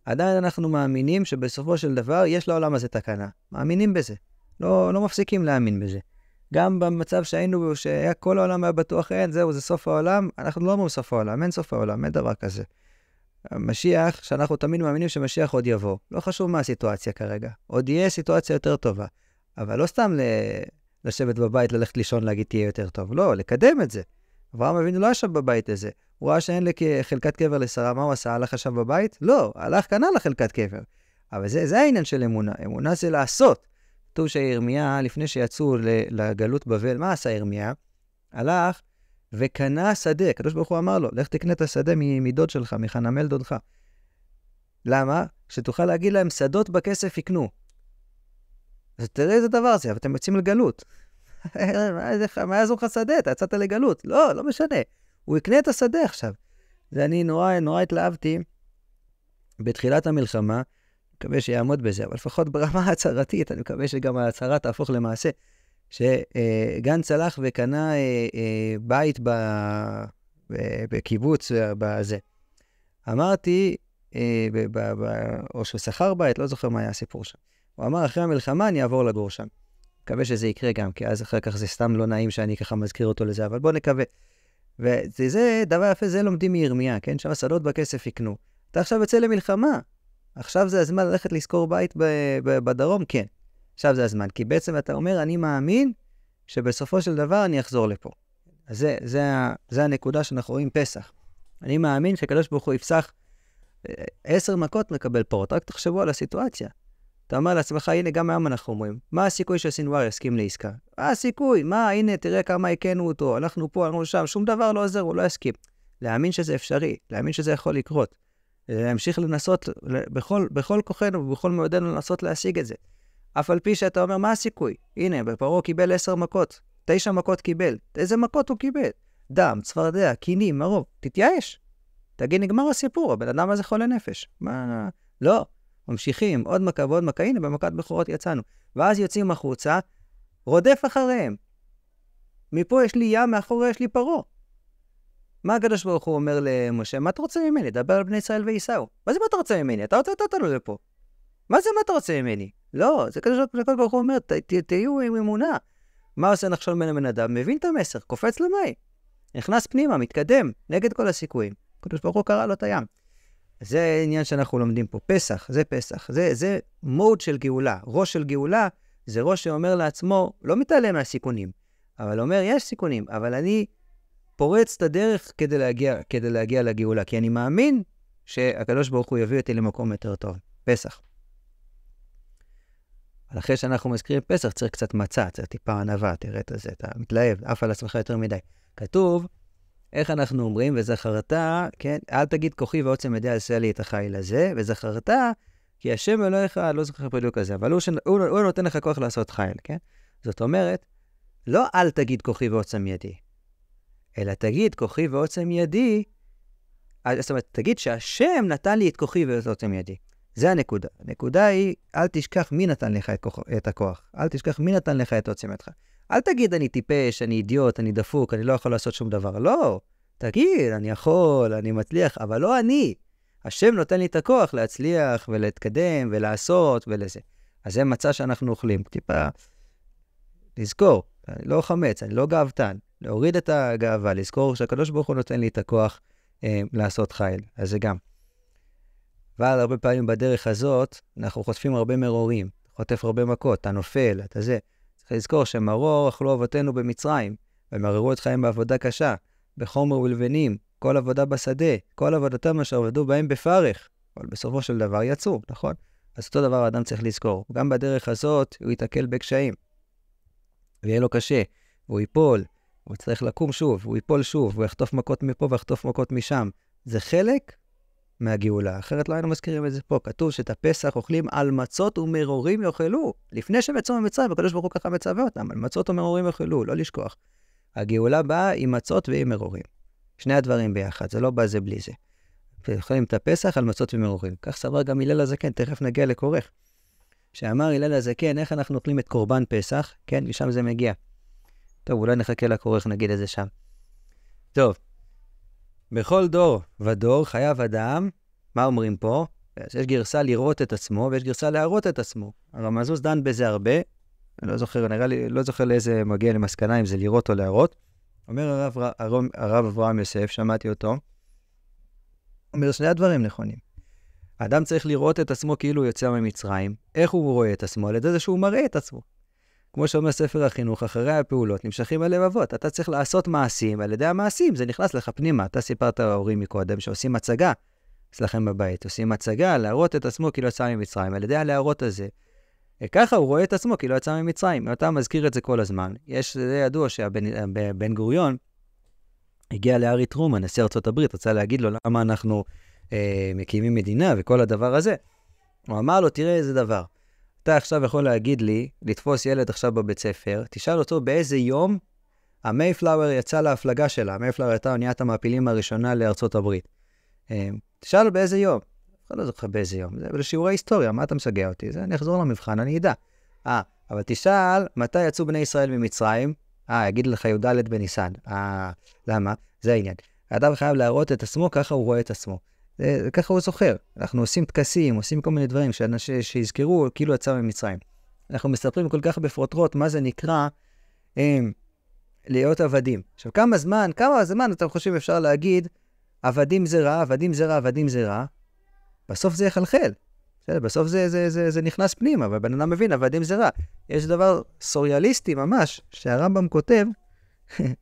עדיין אנחנו מאמינים שבסופו של דבר יש לעולם הזה תקנה. מאמינים בזה. לא מפסיקים להאמין בזה. גם במצב שהיינו, שהיה כל העולם היה בטוח, זהו, זה סוף העולם, אנחנו לא אומרים סוף העולם, אין סוף העולם, אין דבר כזה. משיח, שאנחנו תמיד מאמינים שמשיח עוד יבוא. לא חשוב מה הסיטואציה כרגע. עוד יהיה סיטואציה יותר טובה. אבל לא סתם לשבת בבית, ללכת לישון, להגיד תהיה יותר טוב. לא, לקדם את זה. אברהם אבינו לא ישב בבית הזה. הוא ראה שאין לי חלקת קבר לשרה, מה הוא עשה? הלך ישב בבית? לא, הלך קנה לחלקת קבר. אבל זה העניין של אמונה. אמונה זה לעשות. כתוב שירמיה, לפני שיצאו לגלות בבל, מה עשה ירמיה? הלך וקנה שדה. הקדוש ברוך הוא אמר לו, לך תקנה את השדה מדוד שלך, מחנמל דודך. למה? שתוכל להגיד להם, שדות בכסף יקנו. אז תראה איזה דבר זה, אבל אתם יוצאים לגלות. מה יעזור לך שדה? אתה יצאת לגלות. לא משנה. הוא יקנה את השדה עכשיו. זה אני נורא התלהבתי בתחילת המלחמה, מקווה שיעמוד בזה, אבל לפחות ברמה ההצהרתית, אני מקווה שגם ההצהרה תהפוך למעשה, שגנץ הלך וקנה בית בקיבוץ בזה. אמרתי, או שהוא שכר בית, לא זוכר מה היה הסיפור שם. הוא אמר, אחרי המלחמה אני אעבור לגור שם. מקווה שזה יקרה גם, כי אז אחר כך זה סתם לא נעים שאני ככה מזכיר אותו לזה, אבל בוא נקווה. וזה דבר יפה, זה לומדים מירמיה, כן? שם השדות בכסף יקנו. אתה עכשיו יוצא למלחמה. עכשיו זה הזמן ללכת לזכור בית בדרום? כן. עכשיו זה הזמן, כי בעצם אתה אומר, אני מאמין שבסופו של דבר אני אחזור לפה. אז זה הנקודה שאנחנו רואים פסח. אני מאמין שקדוש ברוך הוא יפסח 10 מכות מקבל פירות. רק תחשבו על הסיטואציה. אתה אומר לעצמך, הנה גם היום אנחנו אומרים, מה הסיכוי שסינואר יסכים לעסקה? מה הסיכוי? הנה תראה כמה הקנו אותו, הלכנו פה, הלכנו שם, שום דבר לא עוזר, הוא לא יסכים. להאמין שזה אפשרי, להאמין שזה יכול לקרות. להמשיך לנסות בכל כוחנו ובכל מאודנו לנסות להשיג את זה. אף על פי שאתה אומר, מה הסיכוי? הנה, בפרעה קיבל 10 מכות, 9 מכות קיבל. איזה מכות הוא קיבל? דם, צפרדע, קינים, מרוב. תתייאש. תגיד, נגמר הסיפור, הבן אדם הזה חולה נפש. מה? לא. ממשיכים, עוד מכה ועוד מכה, הנה, במכת בכורות יצאנו. ואז יוצאים החוצה, רודף אחריהם. מפה יש לי ים, מאחורי יש לי פרעה. מה הקדוש ברוך הוא אומר למשה? מה אתה רוצה ממני? דבר על בני ישראל ויסעו. מה זה מה אתה רוצה ממני? אתה רוצה אותנו לפה. מה זה מה אתה רוצה ממני? לא, זה הקדוש ברוך הוא אומר, תהיו עם אמונה. מה עושה נחשול בן אדם? מבין את המסר, קופץ למי. נכנס פנימה, מתקדם, נגד כל הסיכויים. הקדוש ברוך הוא קרא לו את הים. זה עניין שאנחנו לומדים פה. פסח, זה פסח. זה מוד של גאולה. ראש של גאולה זה ראש שאומר לעצמו, לא מתעלם מהסיכונים, אבל אומר, יש סיכונים, אבל אני פורץ את הדרך כדי להגיע לגאולה, כי אני מאמין שהקדוש ברוך הוא יביא אותי למקום יותר טוב. פסח. אבל אחרי שאנחנו מזכירים פסח, צריך קצת מצה, צריך טיפה ענווה, תראה את זה, אתה מתלהב, אף על עצמך יותר מדי. כתוב, איך אנחנו אומרים, וזכרת, כן, אל תגיד כוחי ועוצם ידי עשה לי את החיל הזה, וזכרת, כי השם אלוהיך, לא זוכר בדיוק הזה, אבל הוא נותן לך כוח לעשות חיל, כן? זאת אומרת, לא אל תגיד כוחי ועוצם ידי, אלא תגיד כוחי ועוצם ידי, זאת אומרת, תגיד שהשם נתן לי את כוחי ועוצם ידי. זה הנקודה. הנקודה היא, אל תשכח מי נתן לך את הכוח. אל תשכח מי נתן לך את עוצמתך. אל תגיד, אני טיפש, אני אידיוט, אני דפוק, אני לא יכול לעשות שום דבר. לא. תגיד, אני יכול, אני מצליח, אבל לא אני. השם נותן לי את הכוח להצליח ולהתקדם ולעשות ולזה. אז זה מצע שאנחנו אוכלים. טיפה לזכור, אני לא חמץ, אני לא גאוותן. להוריד את הגאווה, לזכור שהקדוש ברוך הוא נותן לי את הכוח לעשות חיל. אז זה גם. אבל הרבה פעמים בדרך הזאת, אנחנו חוטפים הרבה מרורים, חוטף הרבה מכות, אתה נופל, אתה זה. צריך לזכור שמרור אכלו אבותינו במצרים, ומררו את חיים בעבודה קשה, בחומר ולבנים, כל עבודה בשדה, כל עבודתם אשר עבדו בהם בפרך, אבל בסופו של דבר יצאו, נכון? אז אותו דבר האדם צריך לזכור. גם בדרך הזאת הוא יתקל בקשיים, ויהיה לו קשה, הוא ייפול, הוא צריך לקום שוב, הוא ייפול שוב, הוא יחטוף מכות מפה ויחטוף מכות משם. זה חלק מהגאולה, אחרת לא היינו מזכירים את זה פה. כתוב שאת הפסח אוכלים על מצות ומרורים יאכלו. לפני שהם יצאו ממצרים, הקדוש ברוך הוא ככה מצווה אותם, על מצות ומרורים יאכלו, לא לשכוח. הגאולה באה עם מצות ועם מרורים. שני הדברים ביחד, זה לא בא זה בלי זה. אוכלים את הפסח על מצות ומרורים. כך סבר גם הלל הזקן, תכף נגיע לכורך. שאמר הלל הזקן, איך אנחנו אוכלים את קורבן פסח? כן, משם זה מגיע. טוב, אולי נחכה לכורך, נגיד את זה שם. טוב. בכל דור ודור חייב אדם, מה אומרים פה? יש גרסה לראות את עצמו, ויש גרסה להראות את עצמו. הרמזוס דן בזה הרבה, אני לא זוכר, נראה לי, לא זוכר לאיזה מגיע למסקנה, אם זה לראות או להראות. אומר הרב אברהם יוסף, שמעתי אותו, אומר שני הדברים נכונים. האדם צריך לראות את עצמו כאילו הוא יוצא ממצרים. איך הוא רואה את עצמו? על ידי זה שהוא מראה את עצמו. כמו שאומר ספר החינוך, אחרי הפעולות נמשכים הלבבות. אתה צריך לעשות מעשים, על ידי המעשים זה נכנס לך פנימה. אתה סיפרת ההורים מקודם שעושים הצגה אצלכם בבית. עושים הצגה, להראות את עצמו כאילו יצא ממצרים. על ידי הלהראות הזה. ככה הוא רואה את עצמו כאילו יצא ממצרים. אתה מזכיר את זה כל הזמן. זה ידוע שבן גוריון הגיע לארי טרומן, נשיא ארצות הברית, רצה להגיד לו למה אנחנו מקימים מדינה וכל הדבר הזה. הוא אמר לו, תראה איזה דבר. אתה עכשיו יכול להגיד לי, לתפוס ילד עכשיו בבית ספר, תשאל אותו באיזה יום המייפלאואר יצא להפלגה שלה. המייפלאואר הייתה אוניית המעפילים הראשונה לארצות הברית. תשאל באיזה יום. אני לא זוכר באיזה יום. זה לשיעורי היסטוריה, מה אתה משגע אותי? אני אחזור למבחן, אני אדע. אבל תשאל, מתי יצאו בני ישראל ממצרים? יגיד לך י"ד בניסן. למה? זה העניין. האדם חייב להראות את עצמו, ככה הוא רואה את עצמו. ככה הוא זוכר. אנחנו עושים טקסים, עושים כל מיני דברים שיזכרו כאילו יצא ממצרים. אנחנו מספרים כל כך בפרוטרוט מה זה נקרא להיות עבדים. עכשיו, כמה זמן אתם חושבים אפשר להגיד עבדים זה רע, עבדים זה רע, עבדים זה רע? בסוף זה יחלחל. בסוף זה נכנס פנימה, ובן אדם מבין, עבדים זה רע. יש דבר סוריאליסטי ממש, שהרמב"ם כותב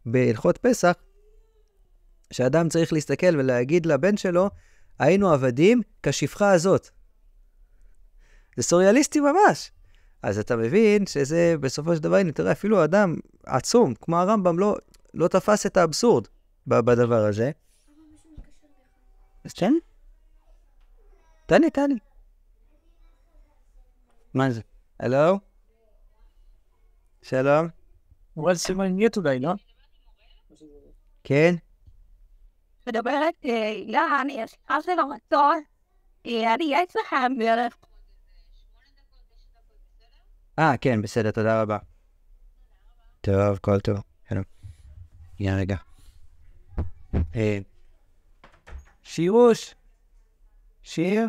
בהלכות פסח, שאדם צריך להסתכל ולהגיד לבן שלו, היינו עבדים כשפחה הזאת. זה סוריאליסטי ממש. אז אתה מבין שזה בסופו של דבר, הנה תראה, אפילו אדם עצום, כמו הרמב"ם, לא תפס את האבסורד בדבר הזה. אז כן? תעני. מה זה? הלו? שלום? אבל סימן ניוט אולי, לא? כן? מדברת, אני אשכח של המצור, אני יש לך בערך. כן, בסדר, תודה רבה. טוב, כל טוב. שלום. רגע. שירוש. שיר.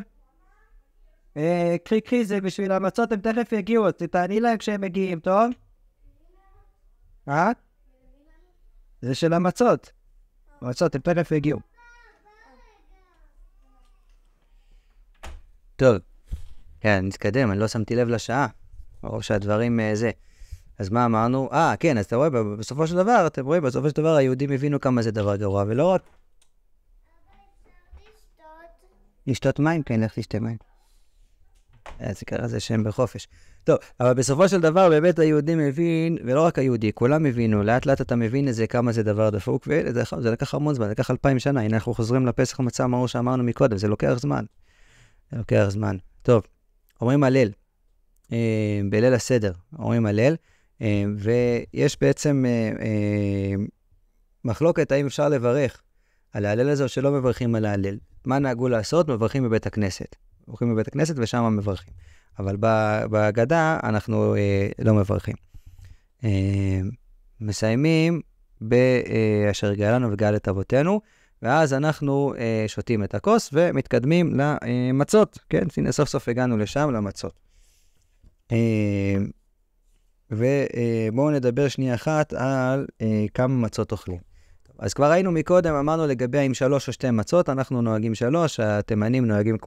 קרי, זה בשביל המצות, הם תכף יגיעו, תעני להם כשהם מגיעים, טוב? זה של המצות. המצות, הם תכף יגיעו. טוב. כן, נתקדם, אני לא שמתי לב לשעה. או שהדברים זה. אז מה אמרנו? כן, אז אתה רואה, בסופו של דבר, בסופו של דבר היהודים הבינו כמה זה דבר גרוע, ולא רק... לשתות מים? כן, לך תשתה מים. זה קרה זה שם בחופש. טוב, אבל בסופו של דבר באמת היהודים מבין, ולא רק היהודי, כולם הבינו, לאט לאט אתה מבין את זה, כמה זה דבר דפוק, וזה לקח המון זמן, זה לקח 2000 שנה, הנה אנחנו חוזרים לפסח מצה מאור שאמרנו מקודם, זה לוקח זמן. טוב, אומרים הלל, בליל הסדר, אומרים הלל, ויש בעצם מחלוקת האם אפשר לברך על ההלל הזה או שלא מברכים על ההלל. מה נהגו לעשות? מברכים בבית הכנסת. מברכים בבית הכנסת ושם מברכים. אבל בהגדה אנחנו לא מברכים. מסיימים באשר גאלנו וגאל את אבותינו, ואז אנחנו שותים את הכוס ומתקדמים למצות. כן, הנה סוף סוף הגענו לשם, למצות. ובואו נדבר שנייה אחת על כמה מצות אוכלים. אז כבר ראינו מקודם, אמרנו לגבי עם 3 או 2 מצות, אנחנו נוהגים 3, התימנים נוהגים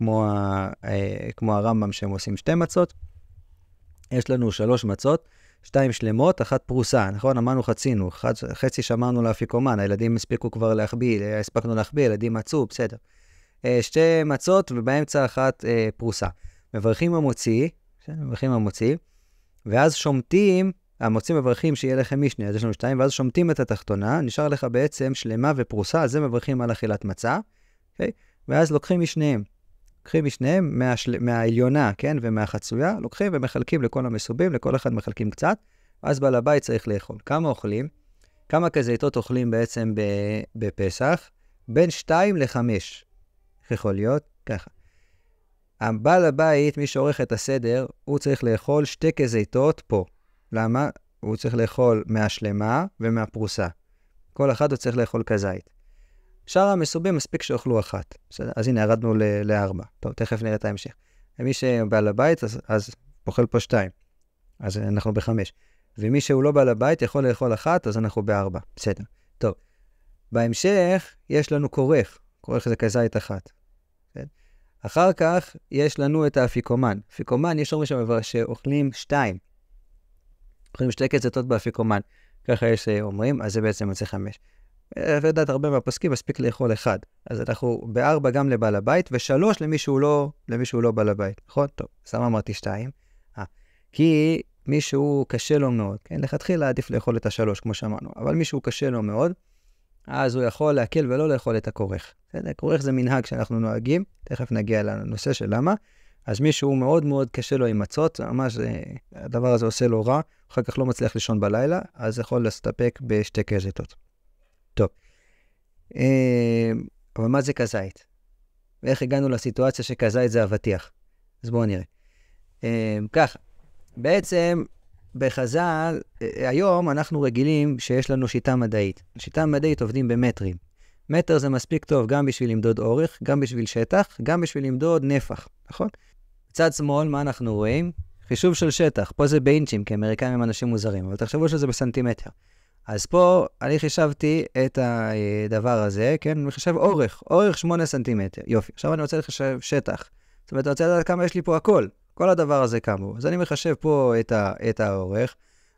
כמו הרמב"ם שהם עושים 2 מצות. יש לנו 3 מצות, 2 שלמות, 1 פרוסה, נכון? אמרנו חצינו, חצי שמרנו לאפיקומן, הילדים הספיקו כבר הספקנו להחביא, ילדים מצאו, בסדר. 2 מצות ובאמצע 1 פרוסה. מברכים המוציא, ואז שומטים, המוצאים מברכים שיהיה לכם משנה, אז יש לנו 2, ואז שומטים את התחתונה, נשאר לך בעצם שלמה ופרוסה, אז זה מברכים על אכילת מצה, okay? ואז לוקחים משניהם מהעליונה, כן, ומהחצויה, לוקחים ומחלקים לכל המסובים, לכל אחד מחלקים קצת, אז בעל הבית צריך לאכול. כמה אוכלים? כמה כזיתות אוכלים בעצם בפסח? בין 2 ל-5. איך יכול להיות? ככה. הבעל הבית, מי שעורך את הסדר, הוא צריך לאכול 2 כזיתות פה. למה? הוא צריך לאכול מהשלמה ומהפרוסה. כל אחד הוא צריך לאכול כזית. שאר המסובים מספיק שאוכלו 1. אז הנה, ירדנו ל-4. טוב, תכף נראה את ההמשך. ומי שבעל הבית, אז אוכל פה 2. אז אנחנו ב-5. ומי שהוא לא בעל הבית יכול לאכול 1, אז אנחנו ב-4. בסדר. טוב. בהמשך יש לנו כורך. כורך זה כזית 1. אחר כך יש לנו את האפיקומן. אפיקומן, יש אומרים שאוכלים 2. אוכלים 2 כזיתות באפיקומן. ככה יש אומרים, אז זה בעצם יוצא 5. ודעת הרבה מהפוסקים מספיק לאכול 1. אז אנחנו ב-4 גם לבעל הבית, ו3 למי שהוא לא בעל הבית. נכון? טוב, סתם אמרתי 2. כי מישהו קשה לו מאוד, כן? לכתחילה עדיף לאכול את 3, כמו שאמרנו. אבל מישהו קשה לו מאוד, אז הוא יכול להקל ולא לאכול את הכורך. כורך זה מנהג שאנחנו נוהגים, תכף נגיע לנושא של למה. אז מישהו מאוד מאוד קשה לו עם מצות, ממש הדבר הזה עושה לו רע, אחר כך לא מצליח לישון בלילה, אז יכול להסתפק ב2 כזיתות. טוב. אבל מה זה כזית? ואיך הגענו לסיטואציה שכזה את זה אבטיח. אז בואו נראה. ככה, בעצם בחז"ל, היום אנחנו רגילים שיש לנו שיטה מדעית. שיטה מדעית עובדים במטרים. מטר זה מספיק טוב גם בשביל למדוד אורך, גם בשביל שטח, גם בשביל למדוד נפח, נכון? בצד שמאל, מה אנחנו רואים? חישוב של שטח. פה זה באינצ'ים, כי אמריקאים הם אנשים מוזרים, אבל תחשבו שזה בסנטימטר. אז פה אני חישבתי את הדבר הזה, כן? אני מחשב אורך 8 סנטימטר. יופי. עכשיו אני רוצה לחשב שטח. זאת אומרת, אני רוצה לדעת כמה יש לי פה הכל. כל הדבר הזה כמה הוא. אז אני מחשב פה את האורך,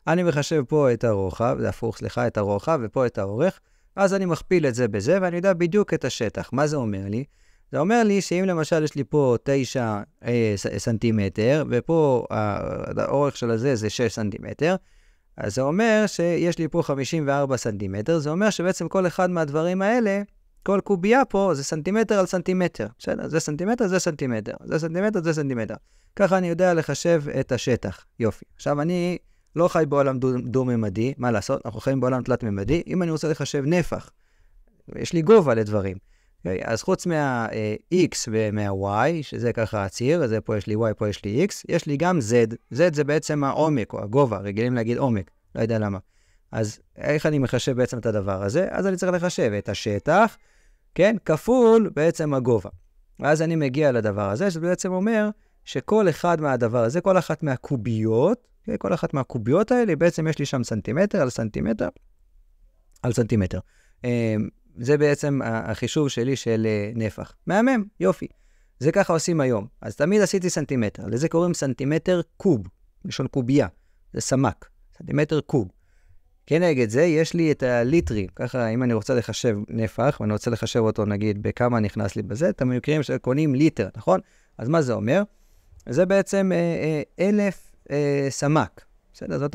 אני מחשב פה את הרוחב, זה הפוך, סליחה, את הרוחב, ופה את האורך, אז אני מכפיל את זה בזה, ואני יודע בדיוק את השטח. מה זה אומר לי? זה אומר לי שאם למשל יש לי פה 9 סנטימטר, ופה האורך של הזה זה 6 סנטימטר, אז זה אומר שיש לי פה 54 סנטימטר, זה אומר שבעצם כל אחד מהדברים האלה, כל קובייה פה זה סנטימטר על סנטימטר. בסדר? זה סנטימטר, זה סנטימטר. זה סנטימטר, זה סנטימטר. ככה אני יודע לחשב את השטח. יופי. עכשיו אני לא חי בעולם דו-ממדי, מה לעשות? אנחנו חיים בעולם תלת-ממדי. אם אני רוצה לחשב נפח, יש לי גובה לדברים. אז חוץ מה-X ומה-Y, שזה ככה הציר, אז פה יש לי Y, פה יש לי X, יש לי גם Z. Z זה בעצם העומק או הגובה, רגילים להגיד עומק, לא יודע למה. אז איך אני מחשב בעצם את הדבר הזה? אז אני צריך לחשב את השטח, כן? כפול בעצם הגובה. ואז אני מגיע לדבר הזה, שזה בעצם אומר שכל אחד מהדבר הזה, כל אחת מהקוביות, כל אחת מהקוביות האלה, בעצם יש לי שם סנטימטר על סנטימטר על סנטימטר. זה בעצם החישוב שלי של נפח. מהמם, יופי. זה ככה עושים היום. אז תמיד עשיתי סנטימטר. לזה קוראים סנטימטר קוב, לשון קובייה. זה סמק, סנטימטר קוב. כנגד זה יש לי את הליטרים. ככה, אם אני רוצה לחשב נפח, ואני רוצה לחשב אותו, נגיד, בכמה נכנס לי בזה, אתם מכירים שקונים ליטר, נכון? אז מה זה אומר? זה בעצם 1,000 סמק. בסדר?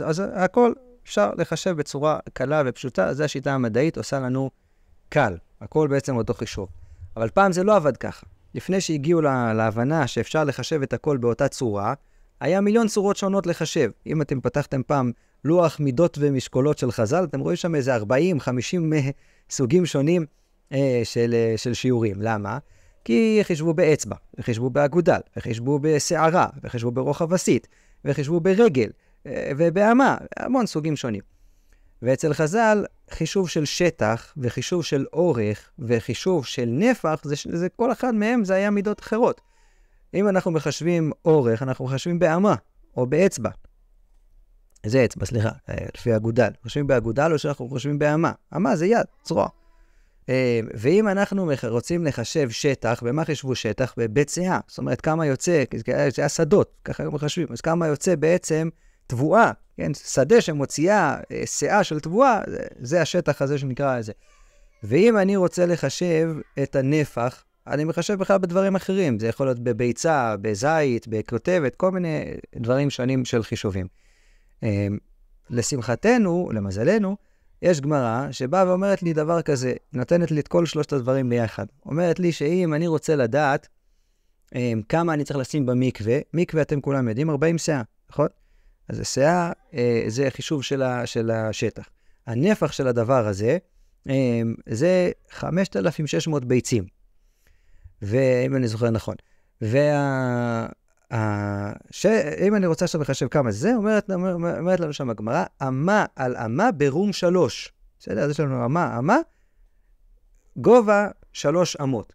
אז הכל אפשר לחשב בצורה קלה ופשוטה. זו השיטה המדעית, עושה לנו קל. הכל בעצם אותו חישוב. אבל פעם זה לא עבד ככה. לפני שהגיעו להבנה שאפשר לחשב את הכל באותה צורה, היה מיליון צורות שונות לחשב. אם אתם פתחתם פעם לוח מידות ומשקולות של חז"ל, אתם רואים שם איזה 40-50 סוגים שונים של שיעורים. למה? כי חישבו באצבע, וחישבו באגודל, וחישבו בשערה, וחישבו ברוחב הסית, וחישבו ברגל, ובאמה, המון סוגים שונים. ואצל חז"ל, חישוב של שטח, וחישוב של אורך, וחישוב של נפח, זה כל אחד מהם זה היה מידות אחרות. אם אנחנו מחשבים אורך, אנחנו מחשבים באמה, או באצבע. זה אצבע, סליחה, לפי אגודל. חושבים באגודל או שאנחנו חושבים באמה. אמה זה יד, צרוע. ואם אנחנו רוצים לחשב שטח, במה חשבו שטח? בבית שאה. זאת אומרת, כמה יוצא, זה השדות, ככה גם מחשבים. אז כמה יוצא בעצם תבואה, כן? שדה שמוציאה שאה של תבואה, זה השטח הזה שנקרא את זה. ואם אני רוצה לחשב את הנפח, אני מחשב בכלל בדברים אחרים. זה יכול להיות בביצה, בזית, בכותבת, כל מיני דברים שונים של חישובים. לשמחתנו, למזלנו, יש גמרא שבאה ואומרת לי דבר כזה, נותנת לי את כל שלושת הדברים ביחד. אומרת לי שאם אני רוצה לדעת כמה אני צריך לשים במקווה, מקווה אתם כולם יודעים, 40 שאה, נכון? אז השאה זה חישוב של השטח. הנפח של הדבר הזה זה 5,600 ביצים. ואם אני זוכר נכון. אם אני רוצה עכשיו לחשב כמה זה, אומרת לנו שם הגמרא, אמה על אמה ברום 3. בסדר? אז יש לנו אמה, גובה 3 אמות.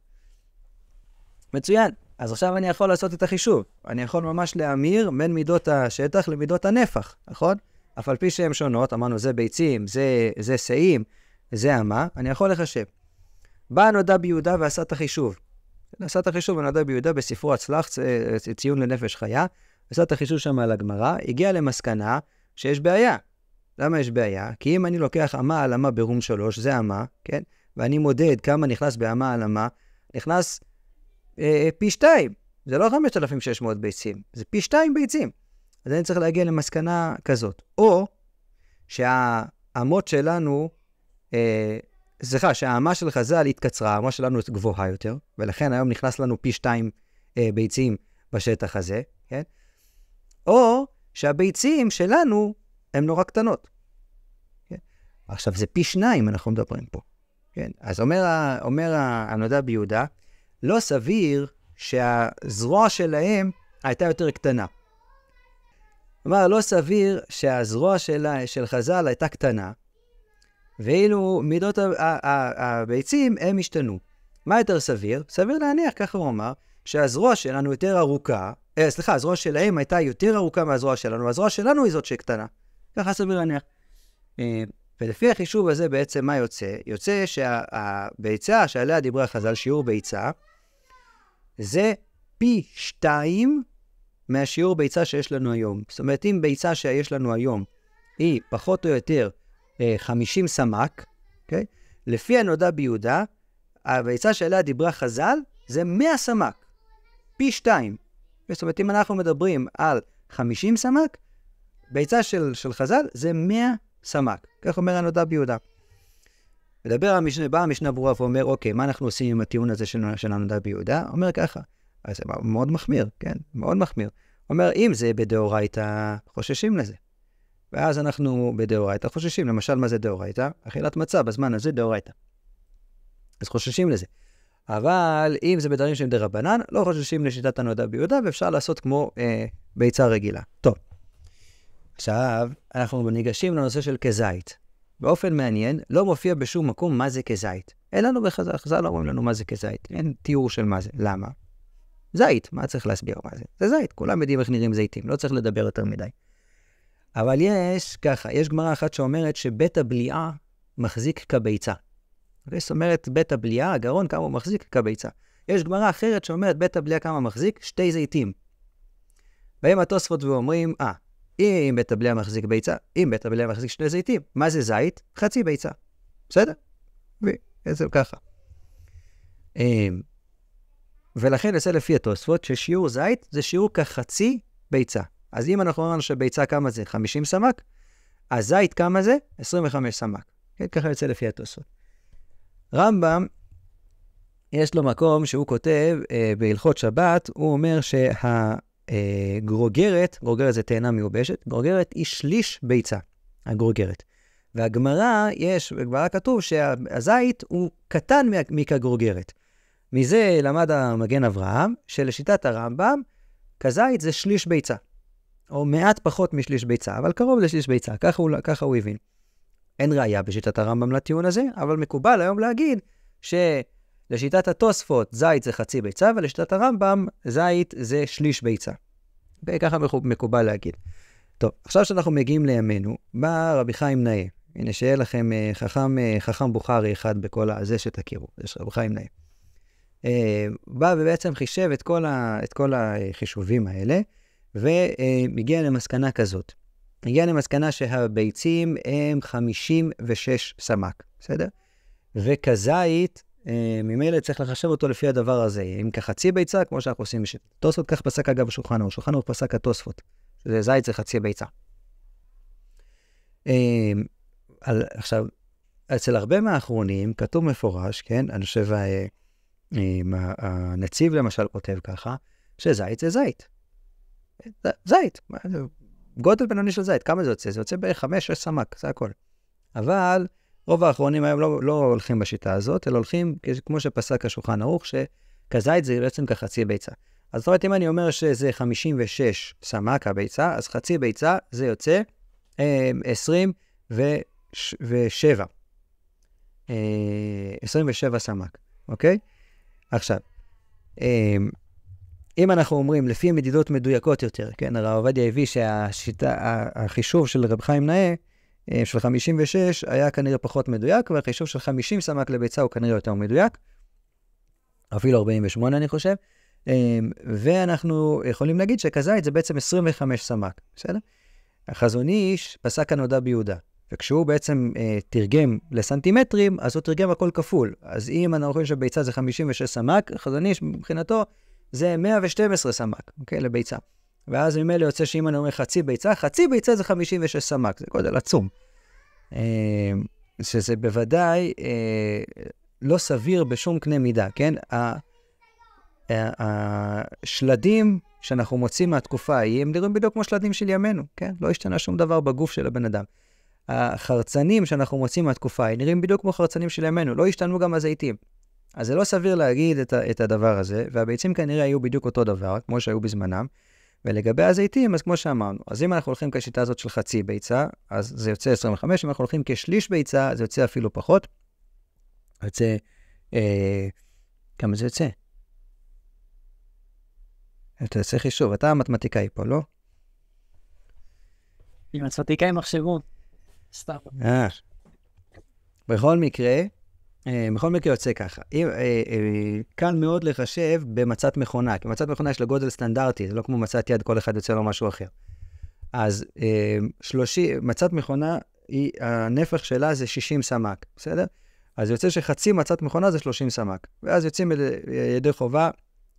מצוין. אז עכשיו אני יכול לעשות את החישוב. אני יכול ממש להמיר בין מידות השטח למידות הנפח, נכון? אף על פי שהן שונות, אמרנו זה ביצים, זה שאים, זה אמה, אני יכול לחשב. בא נודע ביהודה ועשה את החישוב. עשה את החישוב ונודע ביהודה בספרו הצלח, ציון לנפש חיה, עשה את החישוב שם על הגמרא, הגיע למסקנה שיש בעיה. למה יש בעיה? כי אם אני לוקח אמה על אמה ברום 3, זה אמה, כן? ואני מודד כמה נכנס באמה על אמה, נכנס פי 2. זה לא 5,600 ביצים, זה פי 2 ביצים. אז אני צריך להגיע למסקנה כזאת. או שהאמות שלנו, שהאמה של חז"ל התקצרה, האמה שלנו גבוהה יותר, ולכן היום נכנס לנו פי 2 ביצים בשטח הזה, כן? או שהביצים שלנו הן נורא קטנות. כן? עכשיו זה פי 2 אנחנו מדברים פה. כן? אז אומר הנודע ביהודה, לא סביר שהזרוע שלהם הייתה יותר קטנה. כלומר, לא סביר שהזרוע של חז"ל הייתה קטנה, ואילו מידות הביצים הם השתנו. מה יותר סביר? סביר להניח, ככה הוא אמר, שהזרוע שלנו יותר ארוכה, הזרוע שלהם הייתה יותר ארוכה מהזרוע שלנו, והזרוע שלנו היא זאת שקטנה. ככה סביר להניח. ולפי החישוב הזה בעצם מה יוצא? יוצא שהביצה שעליה דיברה חז"ל, שיעור ביצה, זה פי 2 מהשיעור ביצה שיש לנו היום. זאת אומרת, אם ביצה שיש לנו היום היא פחות או יותר 50 סמ"ק, okay? לפי הנודע ביהודה, הביצה שעליה דיברה חז"ל זה 100 סמ"ק, פי 2. זאת אומרת, אם אנחנו מדברים על 50 סמ"ק, ביצה של חז"ל זה 100 סמ"ק. כך אומר הנודע ביהודה. באה המשנה ברורה ואומר, אוקיי, מה אנחנו עושים עם הטיעון הזה של הנודע ביהודה? אומר ככה, אז זה מאוד מחמיר, כן? מאוד מחמיר. אומר, אם זה בדאורייתא, חוששים לזה. ואז אנחנו בדאורייתא חוששים. למשל, מה זה דאורייתא? אכילת מצה בזמן הזה דאורייתא. אז חוששים לזה. אבל אם זה בדברים שהם דרבנן, לא חוששים לשיטת הנודע ביהודה, ואפשר לעשות כמו ביצה רגילה. טוב. עכשיו, אנחנו ניגשים לנושא של כזית. באופן מעניין, לא מופיע בשום מקום מה זה כזית. אין לנו בחז"ל לא אומרים לנו מה זה כזית. אין תיאור של מה זה. למה? זית. מה צריך להסביר מה זה? זה זית. כולם יודעים איך נראים זיתים. לא צריך לדבר יותר מדי. אבל יש ככה, יש גמרא אחת שאומרת שבית הבליעה מחזיק כביצה. זאת אומרת, בית הבליעה, הגרון כמה הוא מחזיק כביצה. יש גמרא אחרת שאומרת בית הבליעה כמה מחזיק 2 זיתים. בהם התוספות ואומרים, אם בית הבליעה מחזיק ביצה, אם בית הבליעה מחזיק 2 זיתים, מה זה זית? חצי ביצה. בסדר? וזה ככה. ולכן נעשה לפי התוספות ששיעור זית זה שיעור כחצי ביצה. אז אם אנחנו אומרים שביצה כמה זה? 50 סמ"ק, אז זית כמה זה? 25 סמ"ק. כן, ככה יוצא לפי התוספות. רמב"ם, יש לו מקום שהוא כותב בהלכות שבת, הוא אומר גרוגרת זה תאנה מיובשת, גרוגרת היא שליש ביצה, הגרוגרת. והגמרא, בגמרא כתוב שהזית הוא קטן מכגרוגרת. מזה למד המגן אברהם, שלשיטת הרמב"ם, כזית זה שליש ביצה. או מעט פחות משליש ביצה, אבל קרוב לשליש ביצה, ככה הוא הבין. אין ראיה בשיטת הרמב"ם לטיעון הזה, אבל מקובל היום להגיד שלשיטת התוספות זית זה חצי ביצה, ולשיטת הרמב"ם זית זה שליש ביצה. וככה מקובל להגיד. טוב, עכשיו שאנחנו מגיעים לימינו, בא רבי חיים נאה. הנה שיהיה לכם חכם בוכרי אחד בכל הזה שתכירו, יש רבי חיים נאה. בא ובעצם חישב את כל החישובים האלה, ומגיע למסקנה כזאת. הגיע למסקנה שהביצים הם 56 סמ"ק, בסדר? וכזית, ממילא צריך לחשב אותו לפי הדבר הזה. אם כחצי ביצה, כמו שאנחנו עושים בשיטת תוספות, כך פסק אגב בשולחן ערוך. שולחן ערוך פסק התוספות. זית זה חצי ביצה. עכשיו, אצל הרבה מהאחרונים כתוב מפורש, כן? אני חושב, הנציב למשל כותב ככה, שזית זה זית. זית. גודל בינוני של זית. כמה זה יוצא? זה יוצא בערך 5-6 סמ"ק, זה הכל. אבל רוב האחרונים היום לא הולכים בשיטה הזאת, אלא הולכים כמו שפסק השולחן ערוך, שכזית זה בעצם כחצי ביצה. אז זאת אומרת, אם אני אומר שזה 56 סמ"ק הביצה, אז חצי ביצה זה יוצא 27. 27 סמ"ק, אוקיי? עכשיו, אם אנחנו אומרים לפי מדידות מדויקות יותר, כן, הרב עובדיה הביא החישוב של רב חיים נאה, של 56 היה כנראה פחות מדויק, והחישוב של 50 סמ"ק לביצה הוא כנראה יותר מדויק, אפילו 48 אני חושב, ואנחנו יכולים להגיד שכזית זה בעצם 25 סמ"ק, בסדר? החזון איש פסק הנודע ביהודה, וכשהוא בעצם תרגם לסנטימטרים, אז הוא תרגם הכל כפול. אז אם אנחנו רואים שביצה זה 56 סמ"ק, החזון איש מבחינתו זה 112 סמ"ק, אוקיי, לביצה. ואז ממילא יוצא שאם אני אומר חצי ביצה זה 56 סמ"ק, זה גודל עצום. שזה בוודאי לא סביר בשום קנה מידה, כן? השלדים שאנחנו מוצאים מהתקופה ההיא, הם נראים בדיוק כמו שלדים של ימינו, כן? לא השתנה שום דבר בגוף של הבן אדם. החרצנים שאנחנו מוצאים מהתקופה ההיא, נראים בדיוק כמו חרצנים של ימינו, לא השתנו גם הזיתים. אז זה לא סביר להגיד את הדבר הזה, והביצים כנראה היו בדיוק אותו דבר, כמו שהיו בזמנם, ולגבי הזיתים, אז כמו שאמרנו, אז אם אנחנו הולכים כשיטה הזאת של חצי ביצה, אז זה יוצא 25, אם אנחנו הולכים כשליש ביצה, זה יוצא אפילו פחות. יוצא, כמה זה יוצא? אתה יוצא חישוב, אתה המתמטיקאי פה, לא? עם מתמטיקאי מחשבון. סתם. בכל מקרה יוצא ככה. קל מאוד לחשב במצת מכונה, כי מצת מכונה יש לה גודל סטנדרטי, זה לא כמו מצת יד, כל אחד יוצא לו משהו אחר. אז מצת מכונה, הנפח שלה זה 60 סמ"ק, בסדר? אז יוצא שחצי מצת מכונה זה 30 סמ"ק. ואז יוצאים ידי חובה,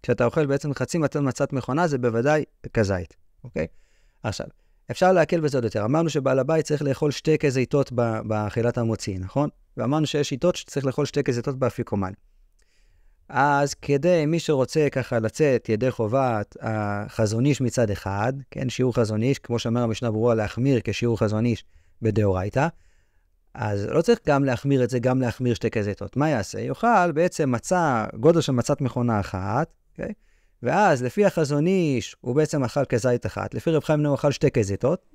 כשאתה אוכל בעצם חצי מצת מכונה, זה בוודאי כזית, אוקיי? עכשיו, אפשר להקל בזה עוד יותר. אמרנו שבעל הבית צריך לאכול 2 כזיתות באכילת המוציא, נכון? ואמרנו שיש שיטות שצריך לאכול 2 כזיתות באפיקומן. אז כדי מי שרוצה ככה לצאת ידי חובת החזון איש מצד אחד, כן, שיעור חזון איש, כמו שאומר המשנה ברורה, להחמיר כשיעור חזון איש בדאורייתא, אז לא צריך גם להחמיר את זה, גם להחמיר 2 כזיתות. מה יעשה? יאכל בעצם גודל של מצת מכונה אחת, אוקיי? ואז לפי החזון איש הוא בעצם אכל כזית אחת, לפי רב חיים הוא אכל 2 כזיתות,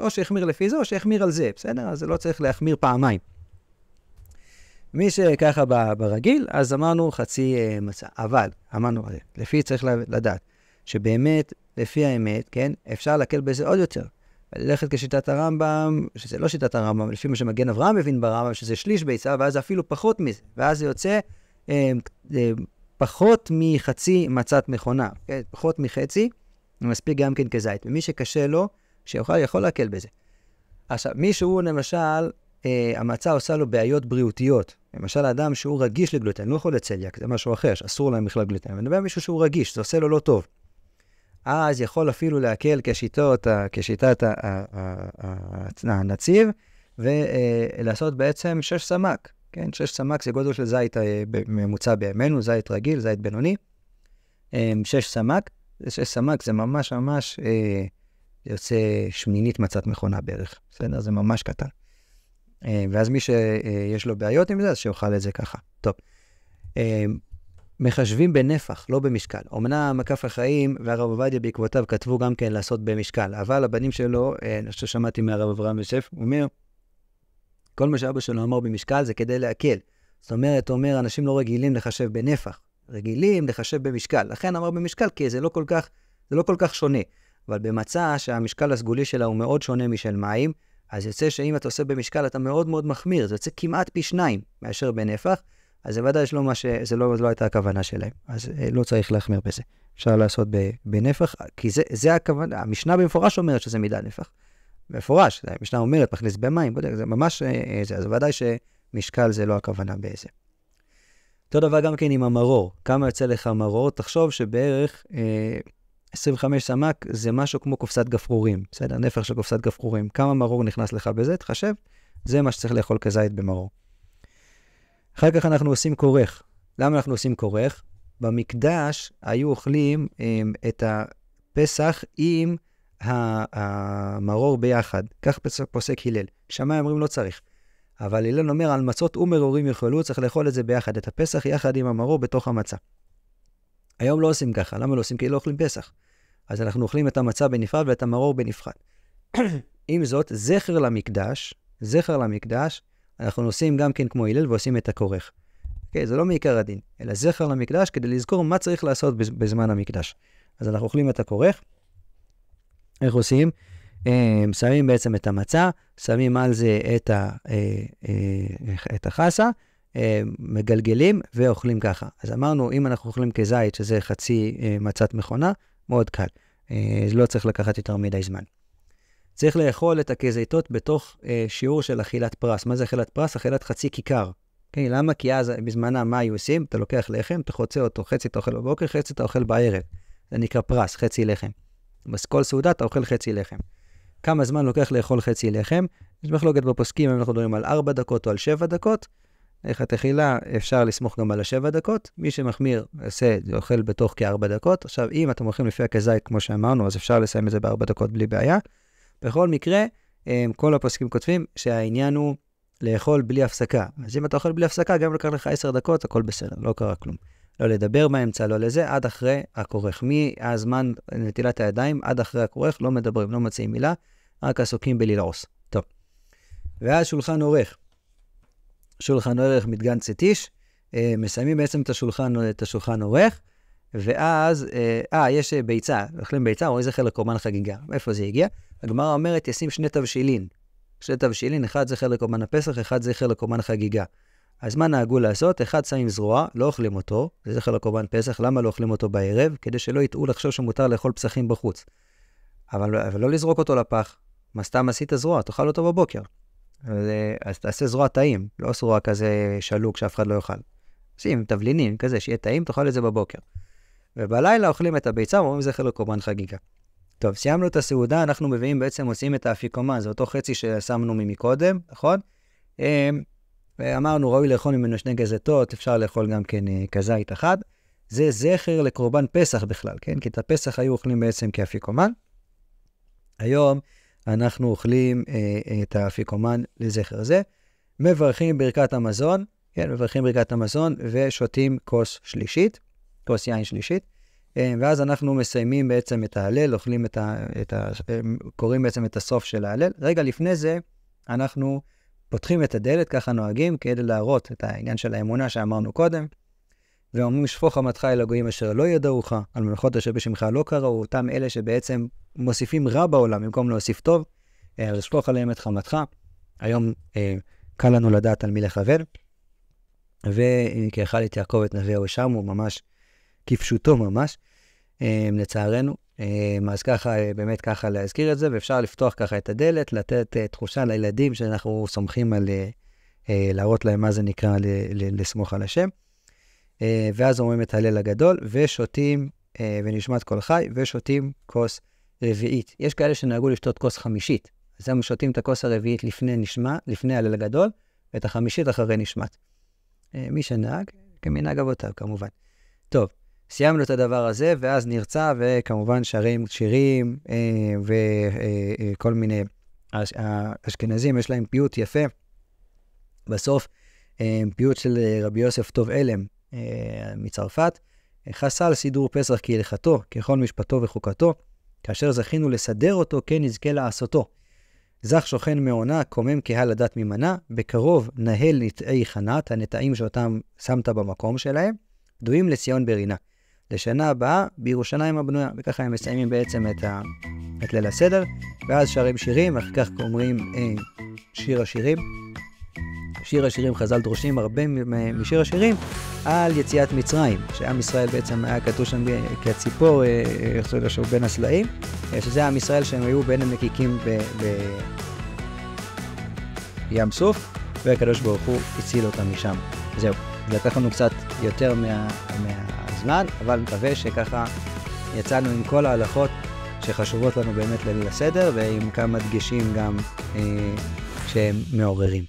או שהחמיר לפי זה או שהחמיר על זה, בסדר? אז זה לא צריך להחמיר פעמיים. מי שככה ברגיל, אז אמרנו חצי מצה. אבל, אמרנו, לפי צריך לדעת, שבאמת, לפי האמת, כן, אפשר להקל בזה עוד יותר. ללכת כשיטת הרמב"ם, שזה לא שיטת הרמב"ם, לפי מה שמגן אברהם מבין ברמב"ם, שזה שליש ביצה, ואז אפילו פחות מזה. ואז זה יוצא פחות מחצי מצת מכונה. כן? פחות מחצי, מספיק גם כן כזית. ומי שקשה לו, יכול להקל בזה. עכשיו, מישהו למשל, המצה עושה לו בעיות בריאותיות. למשל, האדם שהוא רגיש לגלוטן, לא יכול לצליאק, זה משהו אחר, שאסור להם בכלל גלוטן. אני מדבר מישהו שהוא רגיש, זה עושה לו לא טוב. אז יכול אפילו להקל כשיטת הנציב, ולעשות בעצם 6 סמ"ק. כן, 6 סמ"ק זה גודל של זית ממוצע בימינו, זית רגיל, זית בינוני. 6 סמ"ק, 6 סמ"ק זה ממש יוצא שמינית מצת מכונה בערך. בסדר? זה ממש קטן. ואז מי שיש לו בעיות עם זה, אז שיוכל את זה ככה. טוב. מחשבים בנפח, לא במשקל. אמנם מקף החיים והרב עובדיה בעקבותיו כתבו גם כן לעשות במשקל, אבל הבנים שלו, ששמעתי מהרב אברהם יוסף, הוא אומר, כל מה שאבא שלו אמר במשקל זה כדי להקל. זאת אומרת, אנשים לא רגילים לחשב בנפח, רגילים לחשב במשקל. לכן אמר במשקל, כי זה לא כל כך שונה. אבל במצע שהמשקל הסגולי שלה הוא מאוד שונה משל מים, אז יוצא שאם אתה עושה במשקל אתה מאוד מאוד מחמיר, זה יוצא כמעט פי 2 מאשר בנפח, אז זה ודאי זה לא הייתה הכוונה שלהם, אז לא צריך להחמיר בזה. אפשר לעשות בנפח, כי זה הכוונה, המשנה במפורש אומרת שזה מידה נפח. במפורש, המשנה אומרת, מכניס במים, זה ממש זה, אז ודאי שמשקל זה לא הכוונה באיזה. אותו דבר גם כן עם המרור, כמה יוצא לך מרור, תחשוב שבערך 25 סמ"ק זה משהו כמו קופסת גפרורים, בסדר? נפח של קופסת גפרורים. כמה מרור נכנס לך בזה? תחשב, זה מה שצריך לאכול כזית במרור. אחר כך אנחנו עושים כורך. למה אנחנו עושים כורך? במקדש היו אוכלים את הפסח עם המרור ביחד. כך פוסק הלל. שמאי אומרים לא צריך. אבל הלל אומר על מצות ומרורים יאכלו, צריך לאכול את זה ביחד. את הפסח יחד עם המרור בתוך המצה. היום לא עושים ככה. למה לא עושים? כי לא אוכלים פסח. אז אנחנו אוכלים את המצה בנפרד ואת המרור בנפרד. עם זאת, זכר למקדש, אנחנו עושים גם כן כמו הלל ועושים את הכורך. Okay, זה לא מעיקר הדין, אלא זכר למקדש כדי לזכור מה צריך לעשות בזמן המקדש. אז אנחנו אוכלים את הכורך. איך עושים? שמים בעצם את המצה, שמים על זה את החסה, מגלגלים ואוכלים ככה. אז אמרנו, אם אנחנו אוכלים כזית, שזה חצי מצת מכונה, מאוד קל. לא צריך לקחת יותר מדי זמן. צריך לאכול את הכזיתות בתוך שיעור של אכילת פרס. מה זה אכילת פרס? אכילת חצי כיכר. Okay, למה? כי אז בזמנה מה היו עושים? אתה לוקח לחם, אתה חוצה אותו, חצי אתה אוכל בבוקר, חצי אתה אוכל בערב. זה נקרא פרס, חצי לחם. בכל סעודה אתה אוכל חצי לחם. כמה זמן לוקח לאכול חצי לחם? יש מחלוקת בפוסקים, אם אנחנו מדברים על 4 דקות או על 7 דקות. איך התחילה, אפשר לסמוך גם על 7 דקות. מי שמחמיר, אוכל בתוך כ4 דקות. עכשיו, אם אתם הולכים לפי הכזית, כמו שאמרנו, אז אפשר לסיים את זה ב4 דקות בלי בעיה. בכל מקרה, כל הפוסקים כותבים שהעניין הוא לאכול בלי הפסקה. אז אם אתה אוכל בלי הפסקה, גם לקח לך 10 דקות, הכל בסדר, לא קרה כלום. לא לדבר באמצע, לא לזה, עד אחרי הכורך. מהזמן נטילת הידיים, עד אחרי הכורך, לא מדברים, לא מציעים מילה, רק עסוקים בללעוס. טוב. ואז שולחן עורך. שולחן עורך מדגן צטיש, מסיימים בעצם את השולחן עורך, ואז, יש ביצה, אוכלים ביצה, או זכר לקורבן חגיגה. איפה זה הגיע? הגמרא אומרת, ישים 2 תבשילין. 2 תבשילין, אחד זכר לקורבן הפסח, אחד זכר לקורבן חגיגה. אז מה נהגו לעשות? אחד שמים זרוע, לא אוכלים אותו, זה זכר לקורבן פסח, למה לא אוכלים אותו בערב? כדי שלא יטעו לחשוב שמותר לאכול פסחים בחוץ. אבל לא לזרוק אותו לפח. מה סתם עשית זרוע? תאכל אותו בבוקר. אז תעשה זרוע טעים, לא זרוע כזה שלוק שאף אחד לא יאכל. שים תבלינים כזה, שיהיה טעים, תאכל את זה בבוקר. ובלילה אוכלים את הביצה, ואומרים זכר לקורבן חגיגה. טוב, סיימנו את הסעודה, אנחנו מביאים בעצם, עושים את האפיקומן, זה אותו חצי ששמנו ממקודם, נכון? ואמרנו, ראוי לאכול ממנו 2 גזיתות, אפשר לאכול גם כן כזית אחד. זה זכר לקורבן פסח בכלל, כן? כי את הפסח היו אוכלים בעצם כאפיקומן. היום אנחנו אוכלים את האפיקומן לזכר זה. מברכים ברכת המזון, כן, מברכים ברכת המזון, ושותים כוס שלישית, כוס יין שלישית. ואז אנחנו מסיימים בעצם את ההלל, אוכלים קוראים בעצם את הסוף של ההלל. רגע לפני זה, אנחנו פותחים את הדלת, ככה נוהגים, כדי להראות את העניין של האמונה שאמרנו קודם, ואומרים, שפוך חמתך אל הגויים אשר לא ידעוך, על מלאכות אשר בשמך לא קראו, אותם אלה שבעצם מוסיפים רע בעולם, במקום להוסיף טוב, אז שפוך עליהם את חמתך. היום קל לנו לדעת על מי לכוון, וכאכל את יעקב את נביאו שמו, ממש כפשוטו ממש, לצערנו. אז ככה, באמת ככה להזכיר את זה, ואפשר לפתוח ככה את הדלת, לתת תחושה לילדים שאנחנו סומכים על, להראות להם מה זה נקרא לסמוך על השם. ואז אומרים את הלל הגדול, ושותים, ונשמת כל חי, ושותים כוס רביעית. יש כאלה שנהגו לשתות כוס חמישית, אז הם שותים את הכוס הרביעית לפני הלל הגדול, ואת החמישית אחרי נשמת. מי שנהג, כמנהג אבותיו כמובן. טוב. סיימנו את הדבר הזה, ואז נרצה, וכמובן שירים, וכל מיני, האשכנזים יש להם פיוט יפה, בסוף, פיוט של רבי יוסף טוב אלם, מצרפת, חסל סידור פסח כהלכתו, ככל משפטו וחוקתו, כאשר זכינו לסדר אותו, כן נזכה לעשותו. זך שוכן מעונה, קומם קהל הדת ממנה, בקרוב נהל נטעי חנת, הנטעים שאותם שמת במקום שלהם, דויים לציון ברינה. לשנה הבאה בירושלים הבנויה, וככה הם מסיימים בעצם את ליל הסדר, ואז שרים שירים, אחר כך אומרים שיר השירים. שיר השירים, חז"ל דורשים הרבה משיר השירים על יציאת מצרים, שעם ישראל בעצם היה כתוב שם כציפור, שהוא בין הסלעים, שזה עם ישראל שהם היו בין המקיקים בים סוף, והקדוש ברוך הוא הציל אותם משם. זהו, זה לקח לנו קצת יותר מהזמן, אבל מקווה שככה יצאנו עם כל ההלכות שחשובות לנו באמת לליל הסדר, ועם כמה דגשים גם שהם מעוררים.